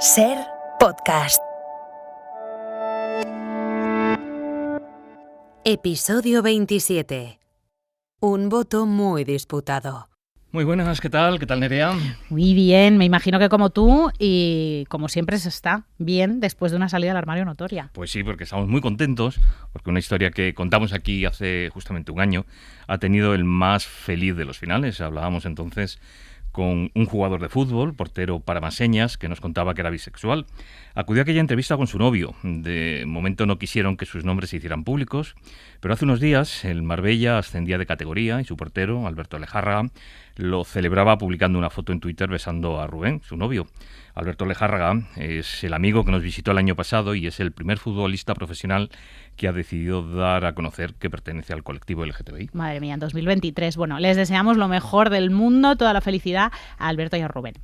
Ser Podcast. Episodio 27. Un voto muy disputado. Muy buenas, ¿qué tal? ¿Qué tal, Nerea? Muy bien, me imagino que como tú y como siempre se está bien después de una salida al armario notoria. Pues sí, porque estamos muy contentos, porque una historia que contamos aquí hace justamente un año ha tenido el más feliz de los finales. Hablábamos entonces con un jugador de fútbol, portero paramaseñas, que nos contaba que era bisexual. Acudió a aquella entrevista con su novio. De momento no quisieron que sus nombres se hicieran públicos, pero hace unos días el Marbella ascendía de categoría y su portero, Alberto Lejárraga, lo celebraba publicando una foto en Twitter besando a Rubén, su novio. Alberto Lejárraga es el amigo que nos visitó el año pasado y es el primer futbolista profesional que ha decidido dar a conocer que pertenece al colectivo LGTBI. Madre mía, en 2023. Bueno, les deseamos lo mejor del mundo, toda la felicidad a Alberto y a Rubén.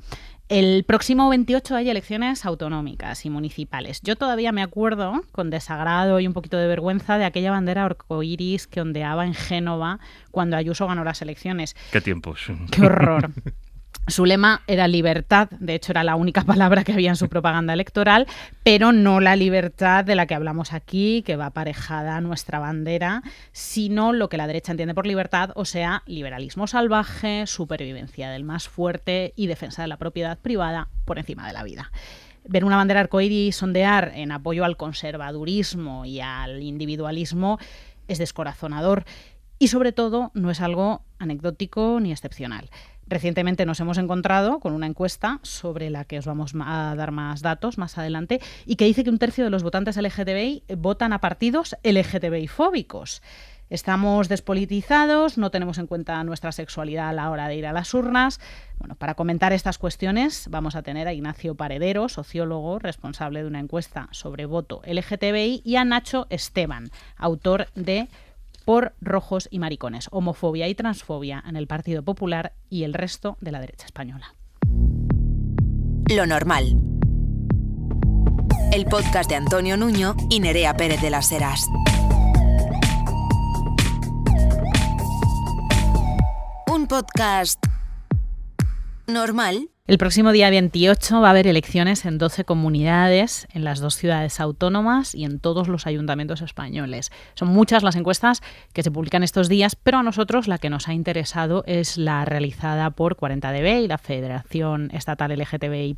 El próximo 28 hay elecciones autonómicas y municipales. Yo todavía me acuerdo, con desagrado y un poquito de vergüenza, de aquella bandera arcoíris que ondeaba en Génova cuando Ayuso ganó las elecciones. ¡Qué tiempos! ¡Qué horror! Su lema era libertad, de hecho era la única palabra que había en su propaganda electoral, pero no la libertad de la que hablamos aquí, que va aparejada a nuestra bandera, sino lo que la derecha entiende por libertad, o sea, liberalismo salvaje, supervivencia del más fuerte y defensa de la propiedad privada por encima de la vida. Ver una bandera arcoíris ondear en apoyo al conservadurismo y al individualismo es descorazonador y sobre todo no es algo anecdótico ni excepcional. Recientemente nos hemos encontrado con una encuesta sobre la que os vamos a dar más datos más adelante y que dice que un tercio de los votantes LGTBI votan a partidos LGTBI-fóbicos. Estamos despolitizados, no tenemos en cuenta nuestra sexualidad a la hora de ir a las urnas. Bueno, para comentar estas cuestiones vamos a tener a Ignacio Paredero, sociólogo, responsable de una encuesta sobre voto LGTBI, y a Nacho Esteban, autor de Por Rojos y Maricones, homofobia y transfobia en el Partido Popular y el resto de la derecha española. Lo normal. El podcast de Antonio Nuño y Nerea Pérez de las Heras. Un podcast normal. El próximo día 28 va a haber elecciones en 12 comunidades, en las 2 ciudades autónomas y en todos los ayuntamientos españoles. Son muchas las encuestas que se publican estos días, pero a nosotros la que nos ha interesado es la realizada por 40DB y la Federación Estatal LGTBI+,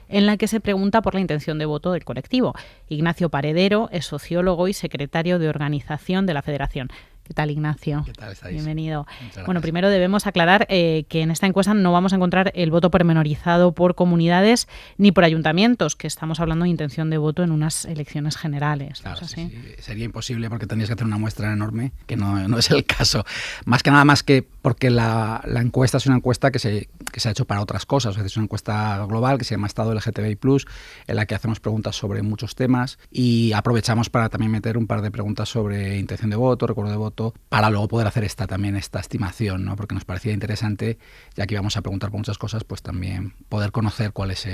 en la que se pregunta por la intención de voto del colectivo. Ignacio Paredero es sociólogo y secretario de organización de la Federación. ¿Qué tal, Ignacio? ¿Qué tal estáis? Bienvenido. Bueno, primero debemos aclarar que en esta encuesta no vamos a encontrar el voto pormenorizado por comunidades ni por ayuntamientos, que estamos hablando de intención de voto en unas elecciones generales. Claro, ¿no es sí, así? sí. Sería imposible porque tendrías que hacer una muestra enorme, que no es el caso. Más que nada, más que porque la encuesta es una encuesta que se ha hecho para otras cosas. Es una encuesta global que se llama Estado LGTBI+, en la que hacemos preguntas sobre muchos temas y aprovechamos para también meter un par de preguntas sobre intención de voto, recuerdo de voto, para luego poder hacer esta estimación, ¿no? Porque nos parecía interesante, ya que íbamos a preguntar por muchas cosas, pues también poder conocer cuál es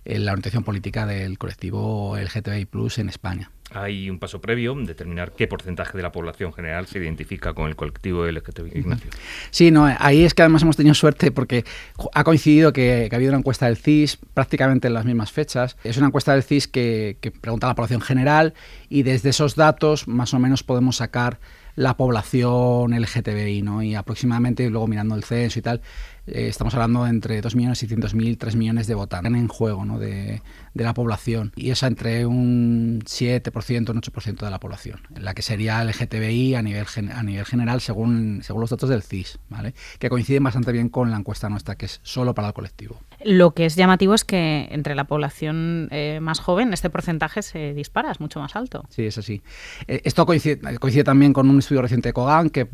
la orientación política del colectivo LGTBI+ en España. Hay un paso previo, determinar qué porcentaje de la población general se identifica con el colectivo LGTBI. Ignacio. Sí, no, ahí es que además hemos tenido suerte porque ha coincidido que ha habido una encuesta del CIS prácticamente en las mismas fechas. Es una encuesta del CIS que pregunta a la población general y desde esos datos más o menos podemos sacar la población LGTBI, ¿no? Y aproximadamente, luego mirando el censo y tal, estamos hablando de entre 2.600.000, 3 millones de votantes en juego, ¿no? de la población. Y es entre un 7%, un 8% de la población, en la que sería LGTBI a nivel general según los datos del CIS, ¿vale? Que coinciden bastante bien con la encuesta nuestra, que es solo para el colectivo. Lo que es llamativo es que entre la población más joven este porcentaje se dispara, es mucho más alto. Sí, es así. Esto coincide también con un estudio reciente de Kogan, que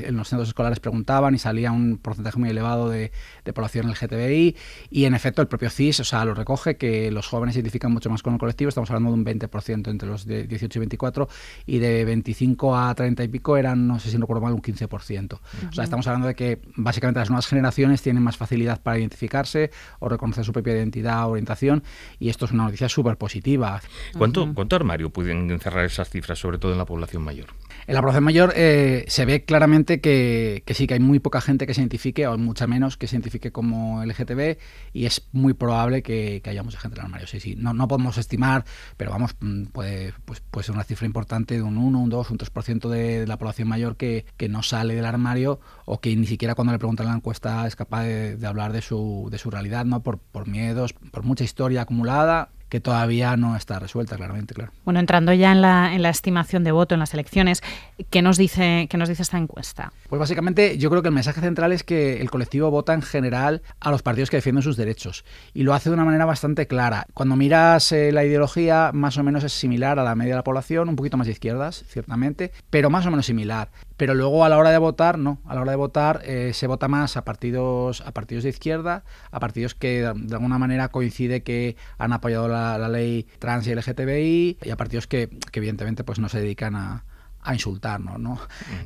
en los centros escolares preguntaban y salía un porcentaje muy elevado de población LGTBI, y en efecto el propio CIS, o sea, lo recoge, que los jóvenes se identifican mucho más con el colectivo. Estamos hablando de un 20% entre los de 18 y 24, y de 25 a 30 y pico eran, no sé si no recuerdo mal, un 15%. O sea, estamos hablando de que básicamente las nuevas generaciones tienen más facilidad para identificarse, o reconocer su propia identidad o orientación, y esto es una noticia súper positiva. ¿Cuánto armario pueden encerrar esas cifras, sobre todo en la población mayor? En la población mayor se ve claramente que sí, que hay muy poca gente que se identifique, o mucha menos que se identifique como LGTB, y es muy probable que haya mucha gente en el armario. Sí. No podemos estimar, pero vamos, puede ser una cifra importante de un 1, un 2, un 3% de la población mayor que no sale del armario, o que ni siquiera cuando le preguntan en la encuesta es capaz de hablar de su realidad, ¿no? Por miedos, por mucha historia acumulada que todavía no está resuelta, claramente, claro. Bueno, entrando ya en la estimación de voto en las elecciones, ¿qué nos dice esta encuesta? Pues básicamente yo creo que el mensaje central es que el colectivo vota en general a los partidos que defienden sus derechos, y lo hace de una manera bastante clara. Cuando miras la ideología, más o menos es similar a la media de la población, un poquito más de izquierdas, ciertamente, pero más o menos similar. Pero luego a la hora de votar, no. A la hora de votar se vota más a partidos de izquierda, a partidos que de alguna manera coincide que han apoyado la ley trans y LGTBI, y a partidos que evidentemente pues no se dedican a insultarnos, ¿no?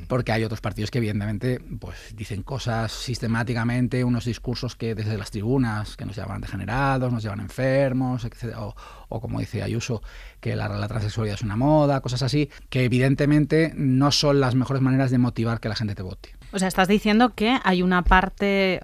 Porque hay otros partidos que evidentemente pues dicen cosas sistemáticamente, unos discursos que desde las tribunas que nos llaman degenerados, nos llaman enfermos, etc. O como dice Ayuso, que la transexualidad es una moda, cosas así, que evidentemente no son las mejores maneras de motivar que la gente te vote. O sea, estás diciendo que hay una parte,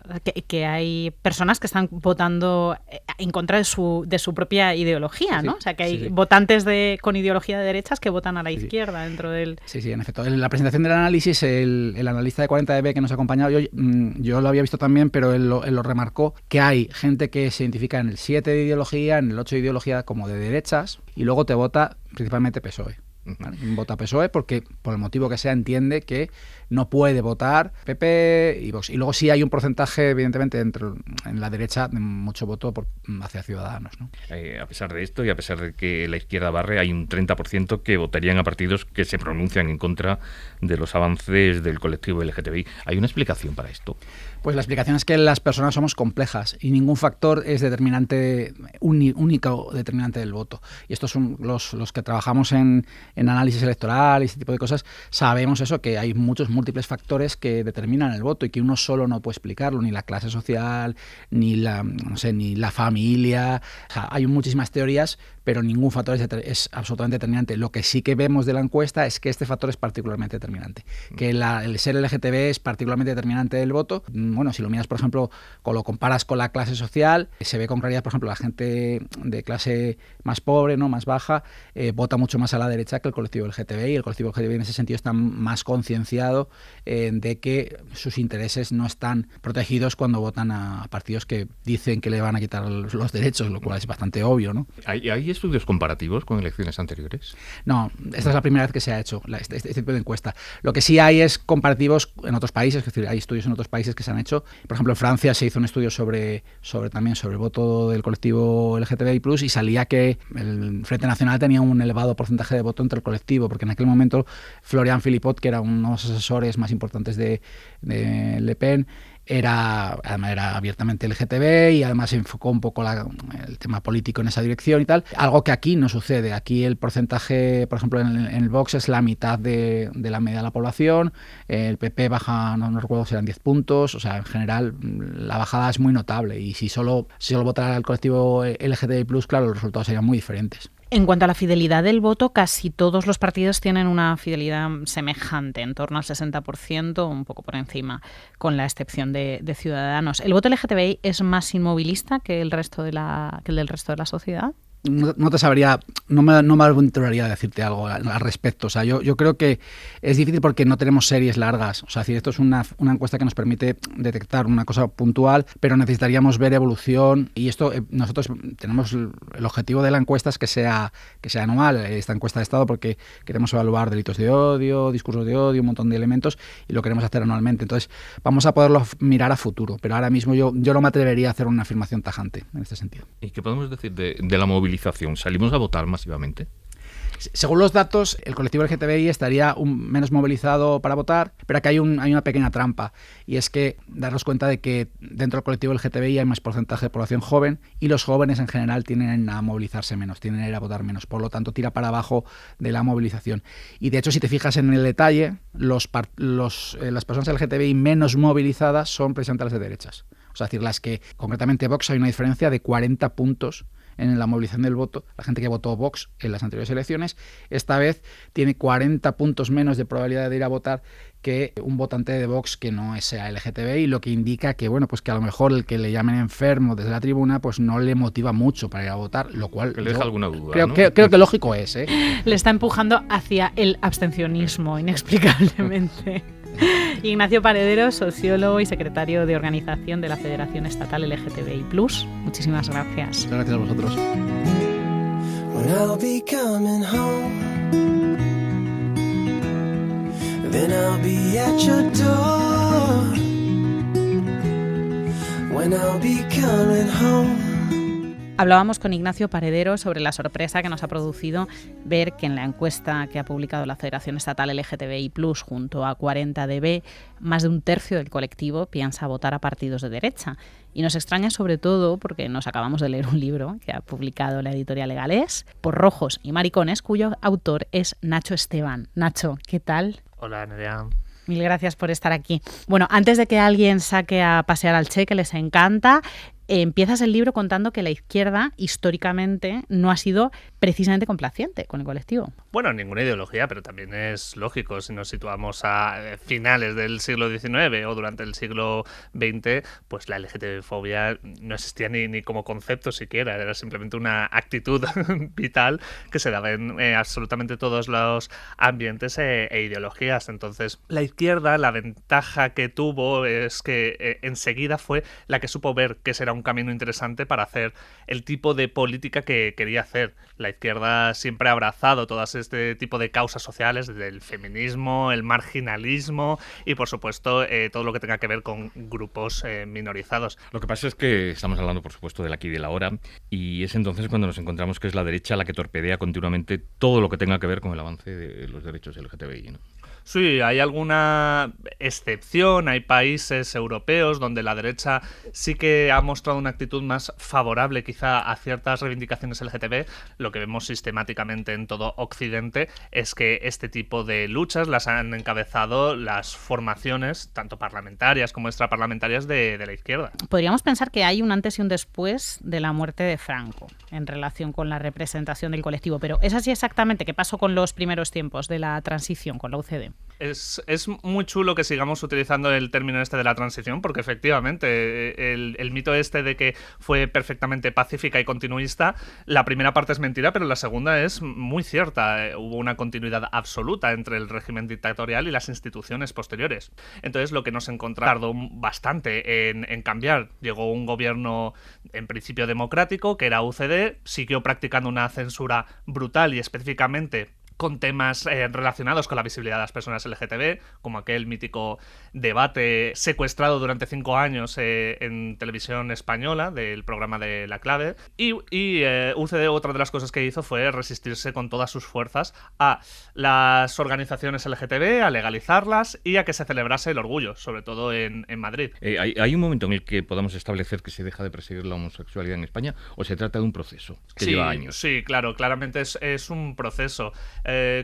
que hay personas que están votando en contra de su propia ideología, ¿no? Sí, o sea, que hay sí. votantes con ideología de derechas que votan a la izquierda dentro del... Sí, en efecto. En la presentación del análisis, el analista de 40dB que nos ha acompañado, yo lo había visto también, pero él lo remarcó, que hay gente que se identifica en el 7 de ideología, en el 8 de ideología como de derechas, y luego te vota principalmente PSOE. ¿Vale? Vota PSOE porque, por el motivo que sea, entiende que no puede votar PP y Vox. Y luego sí hay un porcentaje, evidentemente, en la derecha, de mucho voto hacia Ciudadanos, ¿no? A pesar de esto, y a pesar de que la izquierda barre, hay un 30% que votarían a partidos que se pronuncian en contra de los avances del colectivo LGTBI. ¿Hay una explicación para esto? Pues la explicación es que las personas somos complejas y ningún factor es determinante, único determinante del voto. Y estos son los que trabajamos en análisis electoral y este tipo de cosas, sabemos eso, que hay muchos múltiples factores que determinan el voto y que uno solo no puede explicarlo, ni la clase social, ni la familia. O sea, hay muchísimas teorías, pero ningún factor es absolutamente determinante. Lo que sí que vemos de la encuesta es que este factor es particularmente determinante, que el ser LGTB es particularmente determinante del voto. Bueno, si lo miras, por ejemplo, lo comparas con la clase social, se ve con claridad, por ejemplo, la gente de clase más pobre, ¿no?, más baja, vota mucho más a la derecha que el colectivo LGTBI, y el colectivo LGTBI en ese sentido está más concienciado de que sus intereses no están protegidos cuando votan a partidos que dicen que le van a quitar los derechos, lo cual es bastante obvio, ¿no? ¿Hay estudios comparativos con elecciones anteriores? No, esta es la primera vez que se ha hecho este tipo de encuesta. Lo que sí hay es comparativos en otros países, es decir, hay estudios en otros países que se han hecho. Por ejemplo, en Francia se hizo un estudio sobre el voto del colectivo LGTBI+, y salía que el Frente Nacional tenía un elevado porcentaje de voto entre el colectivo, porque en aquel momento Florian Philippot, que era uno de los asesores más importantes de Le Pen, era abiertamente LGTB y además se enfocó un poco el tema político en esa dirección y tal, algo que aquí no sucede. Aquí el porcentaje, por ejemplo, en el Vox es la mitad de la media de la población, el PP baja, no recuerdo si eran 10 puntos, o sea, en general la bajada es muy notable, y si solo votara el colectivo LGTBI+, claro, los resultados serían muy diferentes. En cuanto a la fidelidad del voto, casi todos los partidos tienen una fidelidad semejante, en torno al 60%, un poco por encima, con la excepción de Ciudadanos. ¿El voto LGTBI es más inmovilista que el del resto de la sociedad? No te sabría, no me aventuraría a decirte algo al respecto. O sea, yo creo que es difícil porque no tenemos series largas. O sea, esto es una encuesta que nos permite detectar una cosa puntual, pero necesitaríamos ver evolución, y esto nosotros tenemos el objetivo de la encuesta es que sea anual, esta encuesta de estado, porque queremos evaluar delitos de odio, discursos de odio, un montón de elementos, y lo queremos hacer anualmente. Entonces, vamos a poderlo mirar a futuro, pero ahora mismo yo no me atrevería a hacer una afirmación tajante en este sentido. ¿Y qué podemos decir de la movilización? ¿Salimos a votar masivamente? Según los datos, el colectivo LGTBI estaría menos movilizado para votar, pero aquí hay una pequeña trampa, y es que darnos cuenta de que dentro del colectivo LGTBI hay más porcentaje de población joven, y los jóvenes en general tienden a movilizarse menos, tienden a ir a votar menos, por lo tanto tira para abajo de la movilización. Y de hecho, si te fijas en el detalle, las personas LGTBI menos movilizadas son precisamente las de derechas. O sea, es decir, las que concretamente Vox hay una diferencia de 40 puntos en la movilización del voto. La gente que votó Vox en las anteriores elecciones, esta vez tiene 40 puntos menos de probabilidad de ir a votar que un votante de Vox que no sea LGTBI, lo que indica que, bueno, pues que a lo mejor el que le llamen enfermo desde la tribuna pues no le motiva mucho para ir a votar, lo cual le deja alguna duda, creo, ¿no? creo que lógico es, ¿eh? Le está empujando hacia el abstencionismo, inexplicablemente. Ignacio Parederos, sociólogo y secretario de organización de la Federación Estatal LGTBI+. Muchísimas gracias. Muchas gracias a vosotros. When I'll be coming home, then I'll be at your door. When I'll be coming home. Hablábamos con Ignacio Parederos sobre la sorpresa que nos ha producido ver que en la encuesta que ha publicado la Federación Estatal LGTBI+, junto a 40DB, más de un tercio del colectivo piensa votar a partidos de derecha. Y nos extraña sobre todo porque nos acabamos de leer un libro que ha publicado la editorial Legalés, Por rojos y maricones, cuyo autor es Nacho Esteban. Nacho, ¿qué tal? Hola, Nerea. Mil gracias por estar aquí. Bueno, antes de que alguien saque a pasear al Che, que les encanta, empiezas el libro contando que la izquierda históricamente no ha sido precisamente complaciente con el colectivo. Bueno, ninguna ideología, pero también es lógico si nos situamos a finales del siglo XIX o durante el siglo XX, pues la LGTB-fobia no existía ni como concepto siquiera, era simplemente una actitud vital que se daba en absolutamente todos los ambientes e ideologías. Entonces, la izquierda, la ventaja que tuvo es que enseguida fue la que supo ver que será un camino interesante para hacer el tipo de política que quería hacer. La izquierda siempre ha abrazado todas este tipo de causas sociales, desde el feminismo, el marginalismo y, por supuesto, todo lo que tenga que ver con grupos minorizados. Lo que pasa es que estamos hablando, por supuesto, del aquí y del ahora, y es entonces cuando nos encontramos que es la derecha la que torpedea continuamente todo lo que tenga que ver con el avance de los derechos LGTBI, ¿no? Sí, hay alguna excepción, hay países europeos donde la derecha sí que ha mostrado una actitud más favorable quizá a ciertas reivindicaciones LGTB. Lo que vemos sistemáticamente en todo Occidente es que este tipo de luchas las han encabezado las formaciones, tanto parlamentarias como extraparlamentarias, de la izquierda. Podríamos pensar que hay un antes y un después de la muerte de Franco en relación con la representación del colectivo, pero ¿es así exactamente? ¿Qué pasó con los primeros tiempos de la transición, con la UCD? Es muy chulo que sigamos utilizando el término este de la transición, porque efectivamente el mito este de que fue perfectamente pacífica y continuista, la primera parte es mentira, pero la segunda es muy cierta. Hubo una continuidad absoluta entre el régimen dictatorial y las instituciones posteriores. Entonces, lo que nos encontramos tardó bastante en cambiar. Llegó un gobierno en principio democrático, que era UCD, siguió practicando una censura brutal y específicamente con temas relacionados con la visibilidad de las personas LGTB, como aquel mítico debate secuestrado durante 5 años en televisión española del programa de La Clave. Y UCD, otra de las cosas que hizo fue resistirse con todas sus fuerzas a las organizaciones LGTB, a legalizarlas y a que se celebrase el orgullo, sobre todo en Madrid. ¿Hay un momento en el que podamos establecer que se deja de perseguir la homosexualidad en España o se trata de un proceso que lleva años? Sí, claro, claramente es un proceso.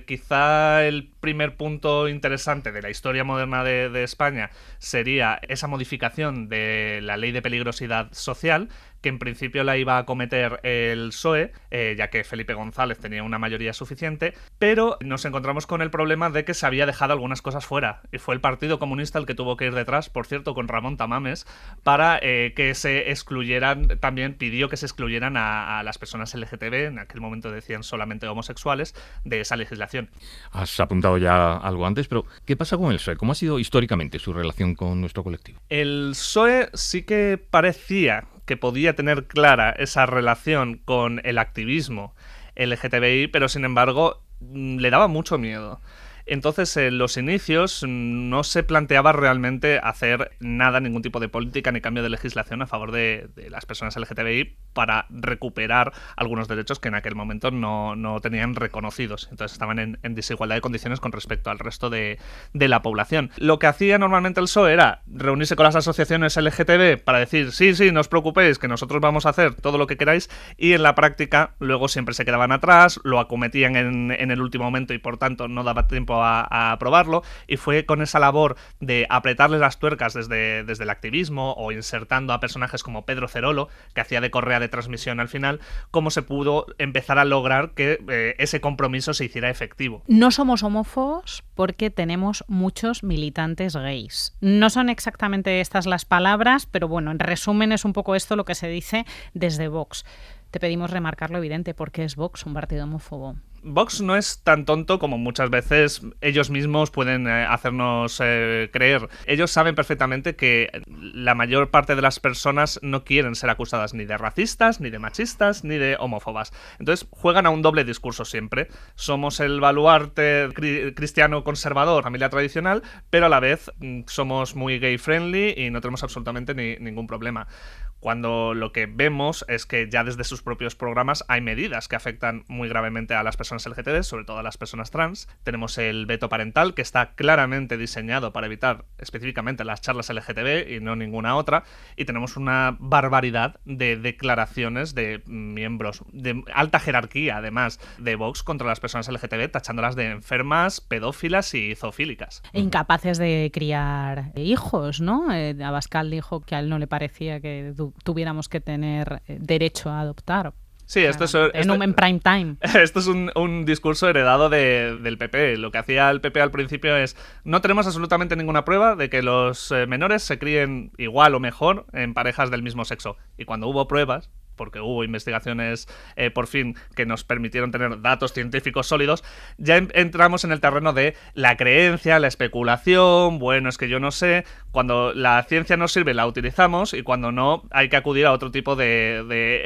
Quizá el primer punto interesante de la historia moderna de España sería esa modificación de la Ley de Peligrosidad Social, que en principio la iba a acometer el PSOE, ya que Felipe González tenía una mayoría suficiente, pero nos encontramos con el problema de que se había dejado algunas cosas fuera, y fue el Partido Comunista el que tuvo que ir detrás, por cierto, con Ramón Tamames, para que se excluyeran, también pidió que se excluyeran a las personas LGTB, en aquel momento decían solamente homosexuales, de esa legislación. Has apuntado ya algo antes, pero ¿qué pasa con el PSOE? ¿Cómo ha sido históricamente su relación con nuestro colectivo? El PSOE sí que parecía que podía tener clara esa relación con el activismo LGTBI, pero sin embargo le daba mucho miedo. Entonces, en los inicios no se planteaba realmente hacer nada, ningún tipo de política ni cambio de legislación a favor de las personas LGTBI, para recuperar algunos derechos que en aquel momento no tenían reconocidos. Entonces estaban en desigualdad de condiciones con respecto al resto de la población. Lo que hacía normalmente el PSOE era reunirse con las asociaciones LGTB para decir, sí, no os preocupéis, que nosotros vamos a hacer todo lo que queráis, y en la práctica luego siempre se quedaban atrás, lo acometían en el último momento y por tanto no daba tiempo a aprobarlo, y fue con esa labor de apretarles las tuercas desde el activismo o insertando a personajes como Pedro Cerolo, que hacía de correa de transmisión al final, cómo se pudo empezar a lograr que ese compromiso se hiciera efectivo. No somos homófobos porque tenemos muchos militantes gays. No son exactamente estas las palabras, pero bueno, en resumen es un poco esto lo que se dice desde Vox. Te pedimos remarcar lo evidente, porque es Vox un partido homófobo. Vox no es tan tonto como muchas veces ellos mismos pueden hacernos creer. Ellos saben perfectamente que la mayor parte de las personas no quieren ser acusadas ni de racistas, ni de machistas, ni de homófobas. Entonces juegan a un doble discurso siempre. Somos el baluarte cristiano conservador, familia tradicional, pero a la vez somos muy gay friendly y no tenemos absolutamente ningún problema. Cuando lo que vemos es que ya desde sus propios programas hay medidas que afectan muy gravemente a las personas LGTB, sobre todo a las personas trans. Tenemos el veto parental, que está claramente diseñado para evitar específicamente las charlas LGTB y no ninguna otra. Y tenemos una barbaridad de declaraciones de miembros de alta jerarquía, además, de Vox contra las personas LGTB, tachándolas de enfermas, pedófilas y zoofílicas. E incapaces de criar hijos, ¿no? Abascal dijo que a él no le parecía que tuviéramos que tener derecho a adoptar. Sí, esto es en prime time. Esto es un discurso heredado del PP. Lo que hacía el PP al principio es: no tenemos absolutamente ninguna prueba de que los menores se críen igual o mejor en parejas del mismo sexo. Y cuando hubo pruebas, porque hubo investigaciones por fin que nos permitieron tener datos científicos sólidos, ya entramos en el terreno de la creencia, la especulación. Bueno, es que yo no sé, cuando la ciencia nos sirve la utilizamos y cuando no hay que acudir a otro tipo de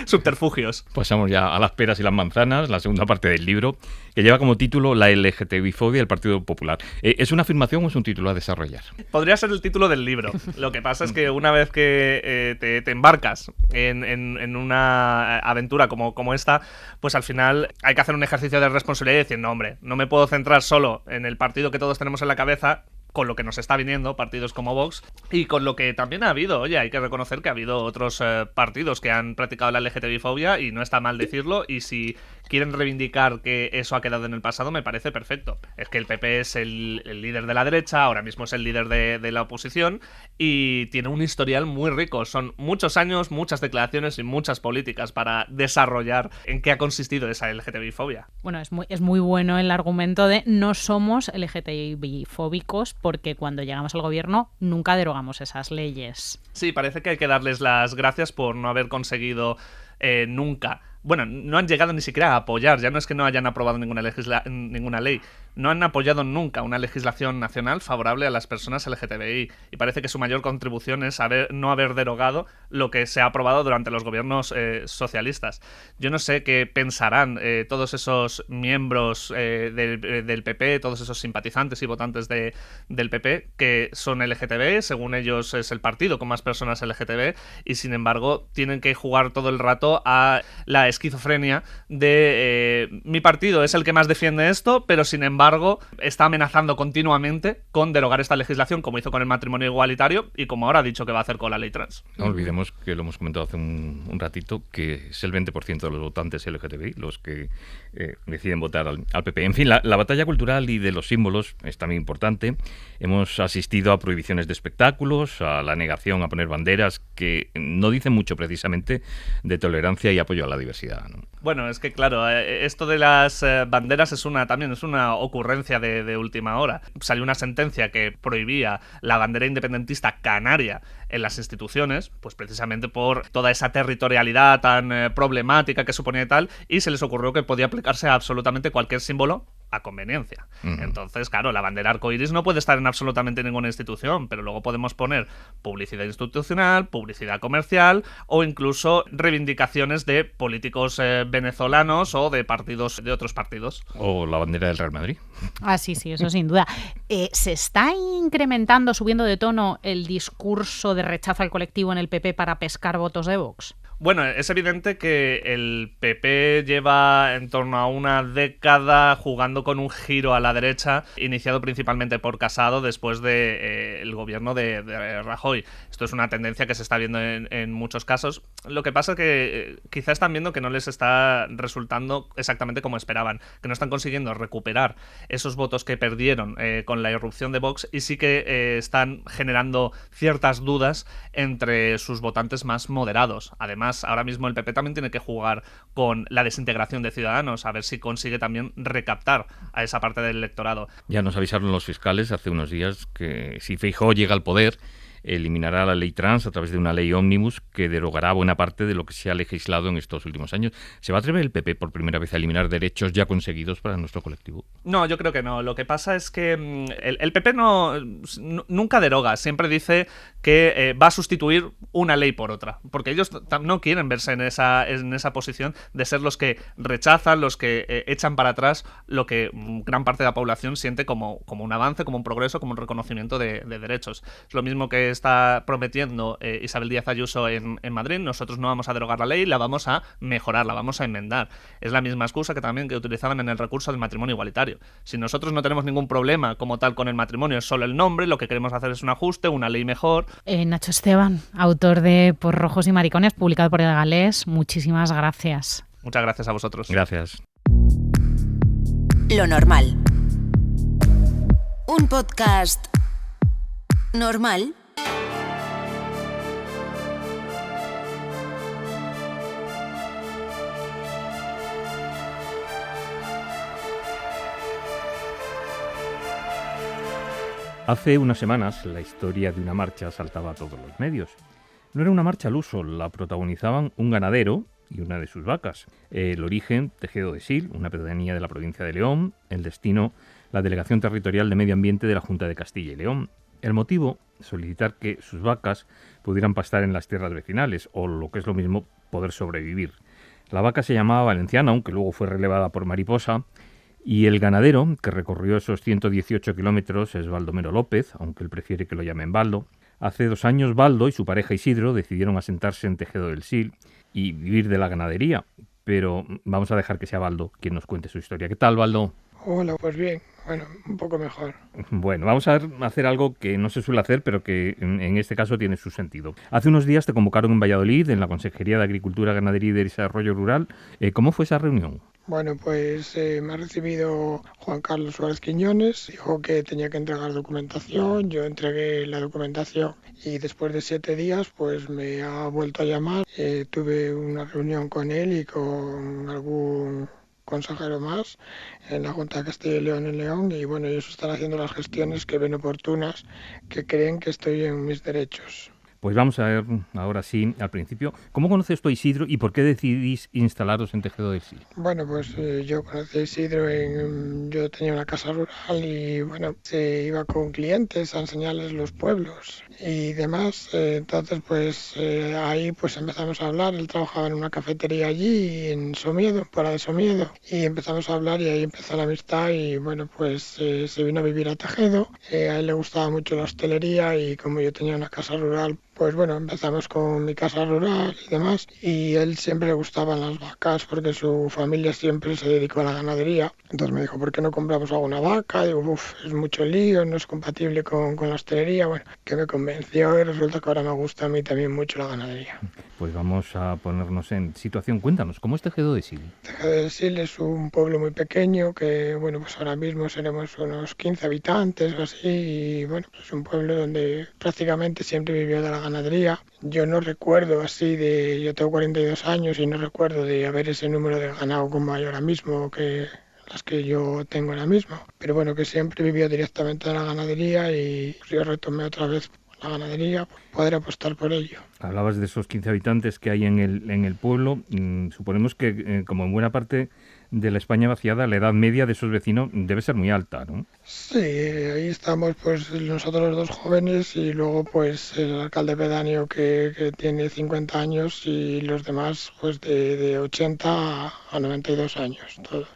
subterfugios. Pasamos ya a las peras y las manzanas, la segunda parte del libro, que lleva como título La LGTBI-fobia del Partido Popular. ¿Es una afirmación o es un título a desarrollar? Podría ser el título del libro. Lo que pasa es que una vez que te embarcas en una aventura como esta, pues al final hay que hacer un ejercicio de responsabilidad y decir, no, hombre, no me puedo centrar solo en el partido que todos tenemos en la cabeza, con lo que nos está viniendo, partidos como Vox, y con lo que también ha habido. Oye, hay que reconocer que ha habido otros partidos que han practicado la LGTBI-fobia y no está mal decirlo, y si quieren reivindicar que eso ha quedado en el pasado, me parece perfecto. Es que el PP es el líder de la derecha, ahora mismo es el líder de la oposición, y tiene un historial muy rico. Son muchos años, muchas declaraciones y muchas políticas para desarrollar en qué ha consistido esa LGTBI-fobia. Bueno, es muy bueno el argumento de no somos LGTBI-fóbicos porque cuando llegamos al gobierno nunca derogamos esas leyes. Sí, parece que hay que darles las gracias por no haber conseguido nunca. Bueno, no han llegado ni siquiera a apoyar, ya no es que no hayan aprobado ninguna ley, no han apoyado nunca una legislación nacional favorable a las personas LGTBI, y parece que su mayor contribución es no haber derogado lo que se ha aprobado durante los gobiernos socialistas. Yo no sé qué pensarán todos esos miembros del PP, todos esos simpatizantes y votantes del PP, que son LGTB, según ellos es el partido con más personas LGTB, y sin embargo tienen que jugar todo el rato a la esquizofrenia de mi partido es el que más defiende esto, pero sin embargo está amenazando continuamente con derogar esta legislación, como hizo con el matrimonio igualitario y como ahora ha dicho que va a hacer con la ley trans. No olvidemos que lo hemos comentado hace un ratito, que es el 20% de los votantes LGTBI los que deciden votar al PP. En fin, la batalla cultural y de los símbolos es también importante. Hemos asistido a prohibiciones de espectáculos, a la negación a poner banderas que no dicen mucho precisamente de tolerancia y apoyo a la diversidad, ¿no? Bueno, es que claro, esto de las banderas también es una ocurrencia de última hora. Salió una sentencia que prohibía la bandera independentista canaria en las instituciones, pues precisamente por toda esa territorialidad tan problemática que suponía y tal, y se les ocurrió que podía aplicarse a absolutamente cualquier símbolo a conveniencia. Uh-huh. Entonces, claro, la bandera arcoiris no puede estar en absolutamente ninguna institución, pero luego podemos poner publicidad institucional, publicidad comercial o incluso reivindicaciones de políticos venezolanos o de otros partidos. O la bandera del Real Madrid. Ah, sí, eso sin duda. ¿Se está incrementando, subiendo de tono el discurso de rechazo al colectivo en el PP para pescar votos de Vox? Bueno, es evidente que el PP lleva en torno a una década jugando con un giro a la derecha, iniciado principalmente por Casado después del gobierno de Rajoy. Esto es una tendencia que se está viendo en muchos casos. Lo que pasa es que quizás están viendo que no les está resultando exactamente como esperaban, que no están consiguiendo recuperar esos votos que perdieron con la irrupción de Vox, y sí que están generando ciertas dudas entre sus votantes más moderados. Además, ahora mismo el PP también tiene que jugar con la desintegración de Ciudadanos, a ver si consigue también recaptar a esa parte del electorado. Ya nos avisaron los fiscales hace unos días que si Feijóo llega al poder, eliminará la ley trans a través de una ley ómnibus que derogará buena parte de lo que se ha legislado en estos últimos años. ¿Se va a atrever el PP por primera vez a eliminar derechos ya conseguidos para nuestro colectivo? No, yo creo que no. Lo que pasa es que el PP nunca deroga, siempre dice que va a sustituir una ley por otra, porque ellos no quieren verse en esa posición de ser los que rechazan, los que echan para atrás lo que gran parte de la población siente como un avance, como un progreso, como un reconocimiento de derechos. Es lo mismo que está prometiendo Isabel Díaz Ayuso en Madrid. Nosotros no vamos a derogar la ley, la vamos a mejorar, la vamos a enmendar. Es la misma excusa que también que utilizaban en el recurso del matrimonio igualitario. Si nosotros no tenemos ningún problema como tal con el matrimonio, es solo el nombre, lo que queremos hacer es un ajuste, una ley mejor. Nacho Esteban, autor de Por Rojos y Maricones, publicado por El Galés, muchísimas gracias. Muchas gracias a vosotros. Gracias. Lo normal. Un podcast normal. Hace unas semanas la historia de una marcha saltaba a todos los medios. No era una marcha al uso, la protagonizaban un ganadero y una de sus vacas. El origen, Tejedo de Sil, una pedanía de la provincia de León. El destino, la Delegación Territorial de Medio Ambiente de la Junta de Castilla y León. El motivo, solicitar que sus vacas pudieran pastar en las tierras vecinales, o lo que es lo mismo, poder sobrevivir. La vaca se llamaba Valenciana, aunque luego fue relevada por Mariposa. Y el ganadero, que recorrió esos 118 kilómetros, es Baldomero López, aunque él prefiere que lo llamen Baldo. Hace 2 años Baldo y su pareja Isidro decidieron asentarse en Tejedo del Sil y vivir de la ganadería. Pero vamos a dejar que sea Baldo quien nos cuente su historia. ¿Qué tal, Baldo? Hola, pues bien, bueno, un poco mejor. Bueno, vamos a hacer algo que no se suele hacer, pero que en este caso tiene su sentido. Hace unos días te convocaron en Valladolid, en la Consejería de Agricultura, Ganadería y Desarrollo Rural. ¿Cómo fue esa reunión? Bueno, pues me ha recibido Juan Carlos Suárez Quiñones, dijo que tenía que entregar documentación, yo entregué la documentación y después de 7 días pues me ha vuelto a llamar. Tuve una reunión con él y con algún consejero más en la Junta de Castilla y León en León, y bueno, ellos están haciendo las gestiones que ven oportunas, que creen que estoy en mis derechos. Pues vamos a ver, ahora sí, al principio, ¿cómo conoces tú a Isidro y por qué decidís instalaros en Tejedo del Sil? Bueno, pues yo conocí a Isidro, yo tenía una casa rural y bueno, se iba con clientes a enseñarles los pueblos y demás. Entonces pues ahí pues empezamos a hablar. Él trabajaba en una cafetería allí en Somiedo, fuera de Somiedo, y empezamos a hablar y ahí empezó la amistad y bueno, pues se vino a vivir a Tejedo. A él le gustaba mucho la hostelería y como yo tenía una casa rural, pues bueno, empezamos con mi casa rural y demás, y él siempre le gustaban las vacas porque su familia siempre se dedicó a la ganadería. Entonces me dijo, ¿por qué no compramos alguna vaca? Digo, es mucho lío, no es compatible con la hostelería. Bueno, que me convenció y resulta que ahora me gusta a mí también mucho la ganadería. Pues vamos a ponernos en situación. Cuéntanos, ¿cómo es Tejedo de Sil? Tejedo de Sil es un pueblo muy pequeño que, bueno, pues ahora mismo seremos unos 15 habitantes o así, y bueno, pues es un pueblo donde prácticamente siempre vivió de la ganadería. Yo no recuerdo yo tengo 42 años y no recuerdo de haber ese número de ganado como hay ahora mismo que las que yo tengo ahora mismo, pero bueno, que siempre vivió directamente de la ganadería y yo retomé otra vez la ganadería, poder apostar por ello. Hablabas de esos 15 habitantes que hay en el pueblo. Suponemos que, como en buena parte de la España vaciada, la edad media de esos vecinos debe ser muy alta, ¿no? Sí, ahí estamos pues nosotros los 2 jóvenes y luego pues el alcalde pedáneo que tiene 50 años y los demás pues de 80 a 92 años, todo.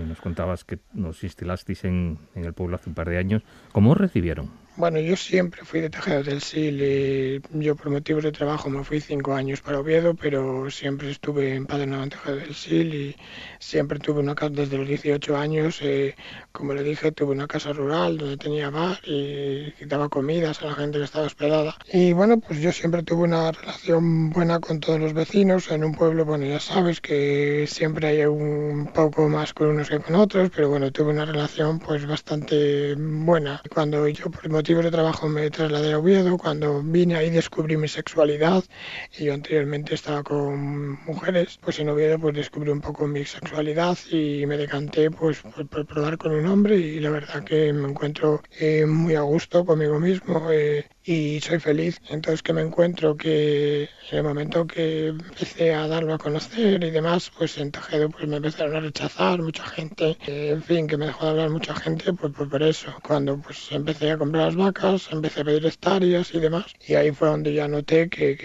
Nos contabas que nos instalasteis en el pueblo hace un par de años. ¿Cómo os recibieron? Bueno, yo siempre fui de Tejedo del Sil y yo por motivos de trabajo me fui 5 años para Oviedo, pero siempre estuve empadronado en Tejedo del Sil y siempre tuve una casa desde los 18 años. Como le dije, tuve una casa rural donde tenía bar y daba comidas a la gente que estaba hospedada. Y bueno, pues yo siempre tuve una relación buena con todos los vecinos. En un pueblo, bueno, ya sabes que siempre hay un poco más con unos que con otros, pero bueno, tuve una relación pues bastante buena. Cuando yo por motivos de trabajo me trasladé a Oviedo, cuando vine ahí descubrí mi sexualidad y yo anteriormente estaba con mujeres, pues en Oviedo pues descubrí un poco mi sexualidad y me decanté pues por probar con un hombre y la verdad que me encuentro muy a gusto conmigo mismo y soy feliz. Entonces que me encuentro que en el momento que empecé a darlo a conocer y demás, pues en Tejedo pues me empezaron a rechazar mucha gente, en fin, que me dejó de hablar mucha gente pues por eso. Cuando pues empecé a comprar las vacas, empecé a pedir hectáreas y demás, y ahí fue donde ya noté que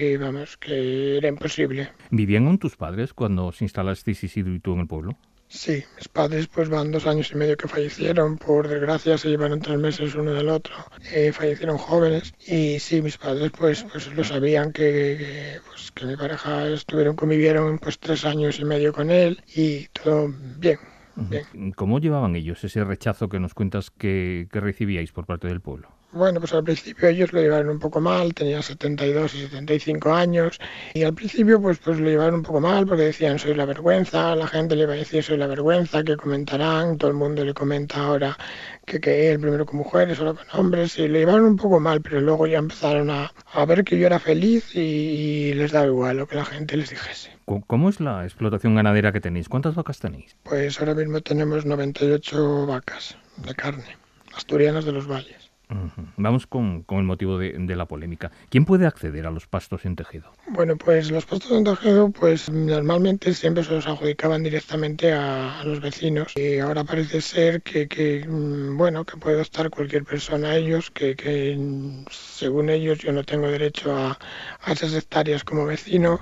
era imposible. ¿Vivían con tus padres cuando os instalasteis Isidro y tú en el pueblo? Sí, mis padres pues van 2 años y medio que fallecieron, por desgracia se llevaron 3 meses uno del otro, fallecieron jóvenes y sí, mis padres pues lo sabían que mi pareja convivieron pues 3 años y medio con él y todo bien. Bien. ¿Cómo llevaban ellos ese rechazo que nos cuentas que recibíais por parte del pueblo? Bueno, pues al principio ellos lo llevaron un poco mal, tenían 72 y 75 años y al principio pues lo llevaron un poco mal porque decían soy la vergüenza, la gente le iba a decir soy la vergüenza, que comentarán, todo el mundo le comenta ahora que él primero con mujeres, ahora con hombres y le llevaron un poco mal, pero luego ya empezaron a ver que yo era feliz y les daba igual lo que la gente les dijese. ¿Cómo es la explotación ganadera que tenéis? ¿Cuántas vacas tenéis? Pues ahora mismo tenemos 98 vacas de carne, asturianas de los valles. Vamos con el motivo de la polémica. ¿Quién puede acceder a los pastos en Tejedo? Bueno, pues los pastos en Tejedo, pues normalmente siempre se los adjudicaban directamente a los vecinos y ahora parece ser que puede optar cualquier persona a ellos, que según ellos yo no tengo derecho a esas hectáreas como vecino.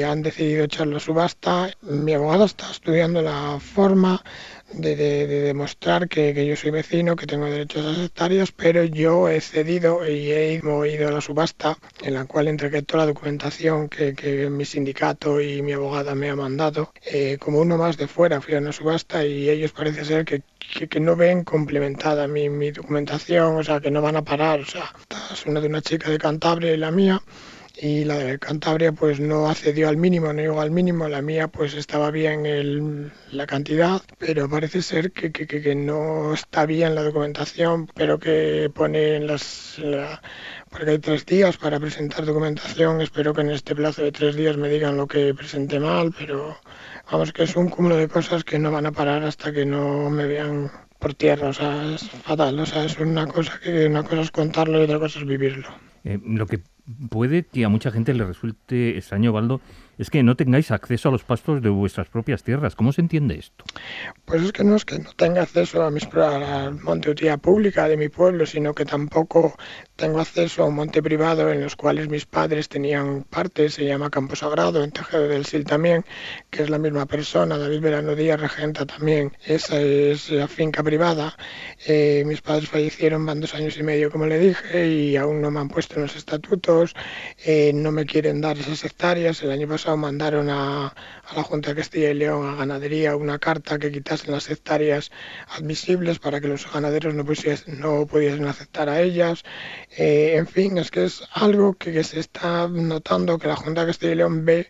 Han decidido echarlo a subasta. Mi abogada está estudiando la forma de demostrar que yo soy vecino, que tengo derecho a esas hectáreas, pero yo he cedido y he ido a la subasta en la cual entregué toda la documentación que mi sindicato y mi abogada me ha mandado. Como uno más de fuera fui a una subasta y ellos parece ser que no ven complementada mi documentación, o sea, que no van a parar. O sea, es una de una chica de Cantabria y la mía. Y la de Cantabria pues no accedió al mínimo, no llegó al mínimo, la mía pues estaba bien la cantidad, pero parece ser que no está bien la documentación, pero que pone porque hay 3 días para presentar documentación, espero que en este plazo de 3 días me digan lo que presenté mal, pero vamos que es un cúmulo de cosas que no van a parar hasta que no me vean por tierra, o sea, es fatal, o sea, es una cosa es contarlo y otra cosa es vivirlo. Lo que puede que a mucha gente le resulte extraño, Baldo, es que no tengáis acceso a los pastos de vuestras propias tierras. ¿Cómo se entiende esto? Pues es que no tenga acceso al monte de utilidad pública de mi pueblo, sino que tampoco tengo acceso a un monte privado en los cuales mis padres tenían parte, se llama Campo Sagrado, en Tejedo del Sil también, que es la misma persona, David Verano Díaz regenta también esa finca privada. Mis padres fallecieron, van 2 años y medio, como le dije, y aún no me han puesto en los estatutos, no me quieren dar esas hectáreas. El año pasado mandaron a la Junta de Castilla y León, a Ganadería, una carta que quitasen las hectáreas admisibles para que los ganaderos no pudiesen aceptar a ellas. En fin, es que es algo que se está notando, que la Junta de Castilla y León ve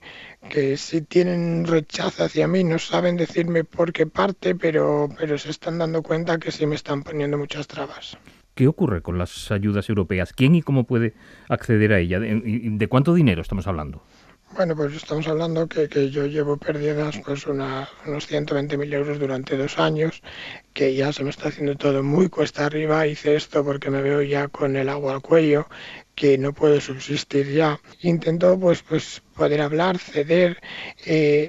que si tienen rechazo hacia mí, no saben decirme por qué parte, pero se están dando cuenta que sí me están poniendo muchas trabas. ¿Qué ocurre con las ayudas europeas? ¿Quién y cómo puede acceder a ella? ¿De cuánto dinero estamos hablando? Bueno, pues estamos hablando que yo llevo perdidas pues unos 120.000 euros durante 2 años, que ya se me está haciendo todo muy cuesta arriba. Hice esto porque me veo ya con el agua al cuello, que no puedo subsistir ya. Intento pues poder hablar, ceder,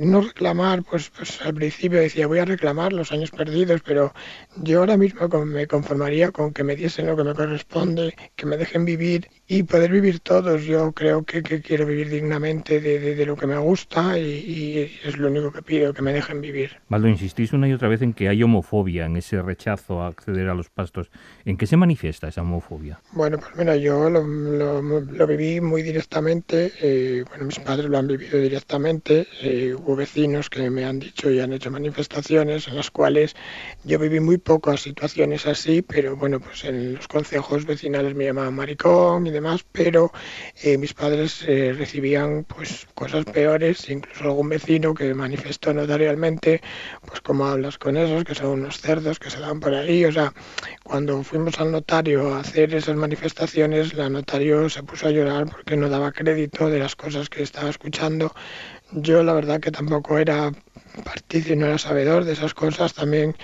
no reclamar, pues al principio decía voy a reclamar los años perdidos, pero yo ahora mismo me conformaría con que me diesen lo que me corresponde, que me dejen vivir y poder vivir todos. Yo creo que quiero vivir dignamente de lo que me gusta y es lo único que pido, que me dejen vivir. Baldo, insistís una y otra vez en que hay homofobia, en ese rechazo a acceder a los pastos. ¿En qué se manifiesta esa homofobia? Bueno, pues mira, yo lo viví muy directamente. Bueno, mis padres lo han vivido directamente. Hubo vecinos que me han dicho y han hecho manifestaciones en las cuales yo viví muy pocas situaciones así, pero bueno, pues en los consejos vecinales me llamaban maricón y demás, pero mis padres recibían pues cosas peores, incluso algún vecino que manifestó notarialmente, pues cómo hablas con esos, que son unos cerdos que se dan por ahí. O sea, cuando fuimos al notario a hacer esas manifestaciones, la notario se puso a llorar porque no daba crédito de las cosas que estaba escuchando. Yo la verdad que tampoco era partícipe, no era sabedor de esas cosas. También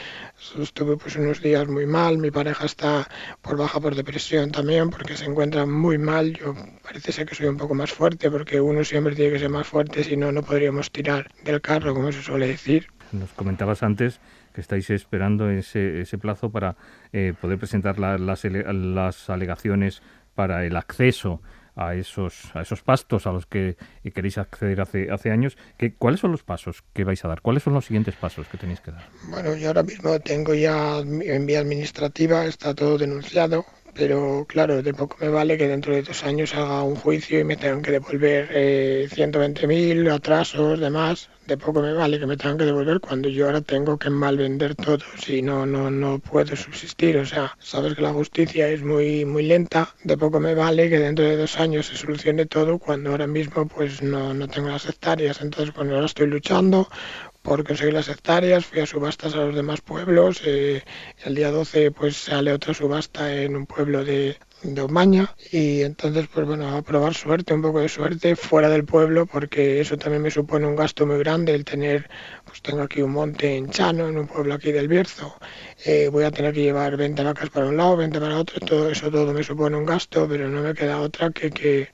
estuve pues unos días muy mal, mi pareja está baja por depresión también porque se encuentra muy mal. Yo parece ser que soy un poco más fuerte porque uno siempre tiene que ser más fuerte, si no, no podríamos tirar del carro, como se suele decir. Nos comentabas antes que estáis esperando ese plazo para poder presentar las alegaciones para el acceso a esos pastos a los que queréis acceder hace años. ¿Cuáles son los pasos que vais a dar? ¿Cuáles son los siguientes pasos que tenéis que dar? Bueno, yo ahora mismo tengo ya en vía administrativa, está todo denunciado, pero claro, de poco me vale que dentro de 2 años haga un juicio y me tengan que devolver 120.000 atrasos, demás. De poco me vale que me tengan que devolver cuando yo ahora tengo que mal vender todo, si no puedo subsistir. O sea, sabes que la justicia es muy lenta. De poco me vale que dentro de 2 años se solucione todo cuando ahora mismo pues no tengo las hectáreas. Entonces, bueno, ahora estoy luchando por conseguir las hectáreas. Fui a subastas a los demás pueblos. El día 12 pues sale otra subasta en un pueblo de Omaña, y entonces pues bueno, a probar suerte, un poco de suerte fuera del pueblo, porque eso también me supone un gasto muy grande el tener, pues tengo aquí un monte en Chano, en un pueblo aquí del Bierzo. Voy a tener que llevar 20 vacas para un lado, 20 para otro, todo me supone un gasto, pero no me queda otra que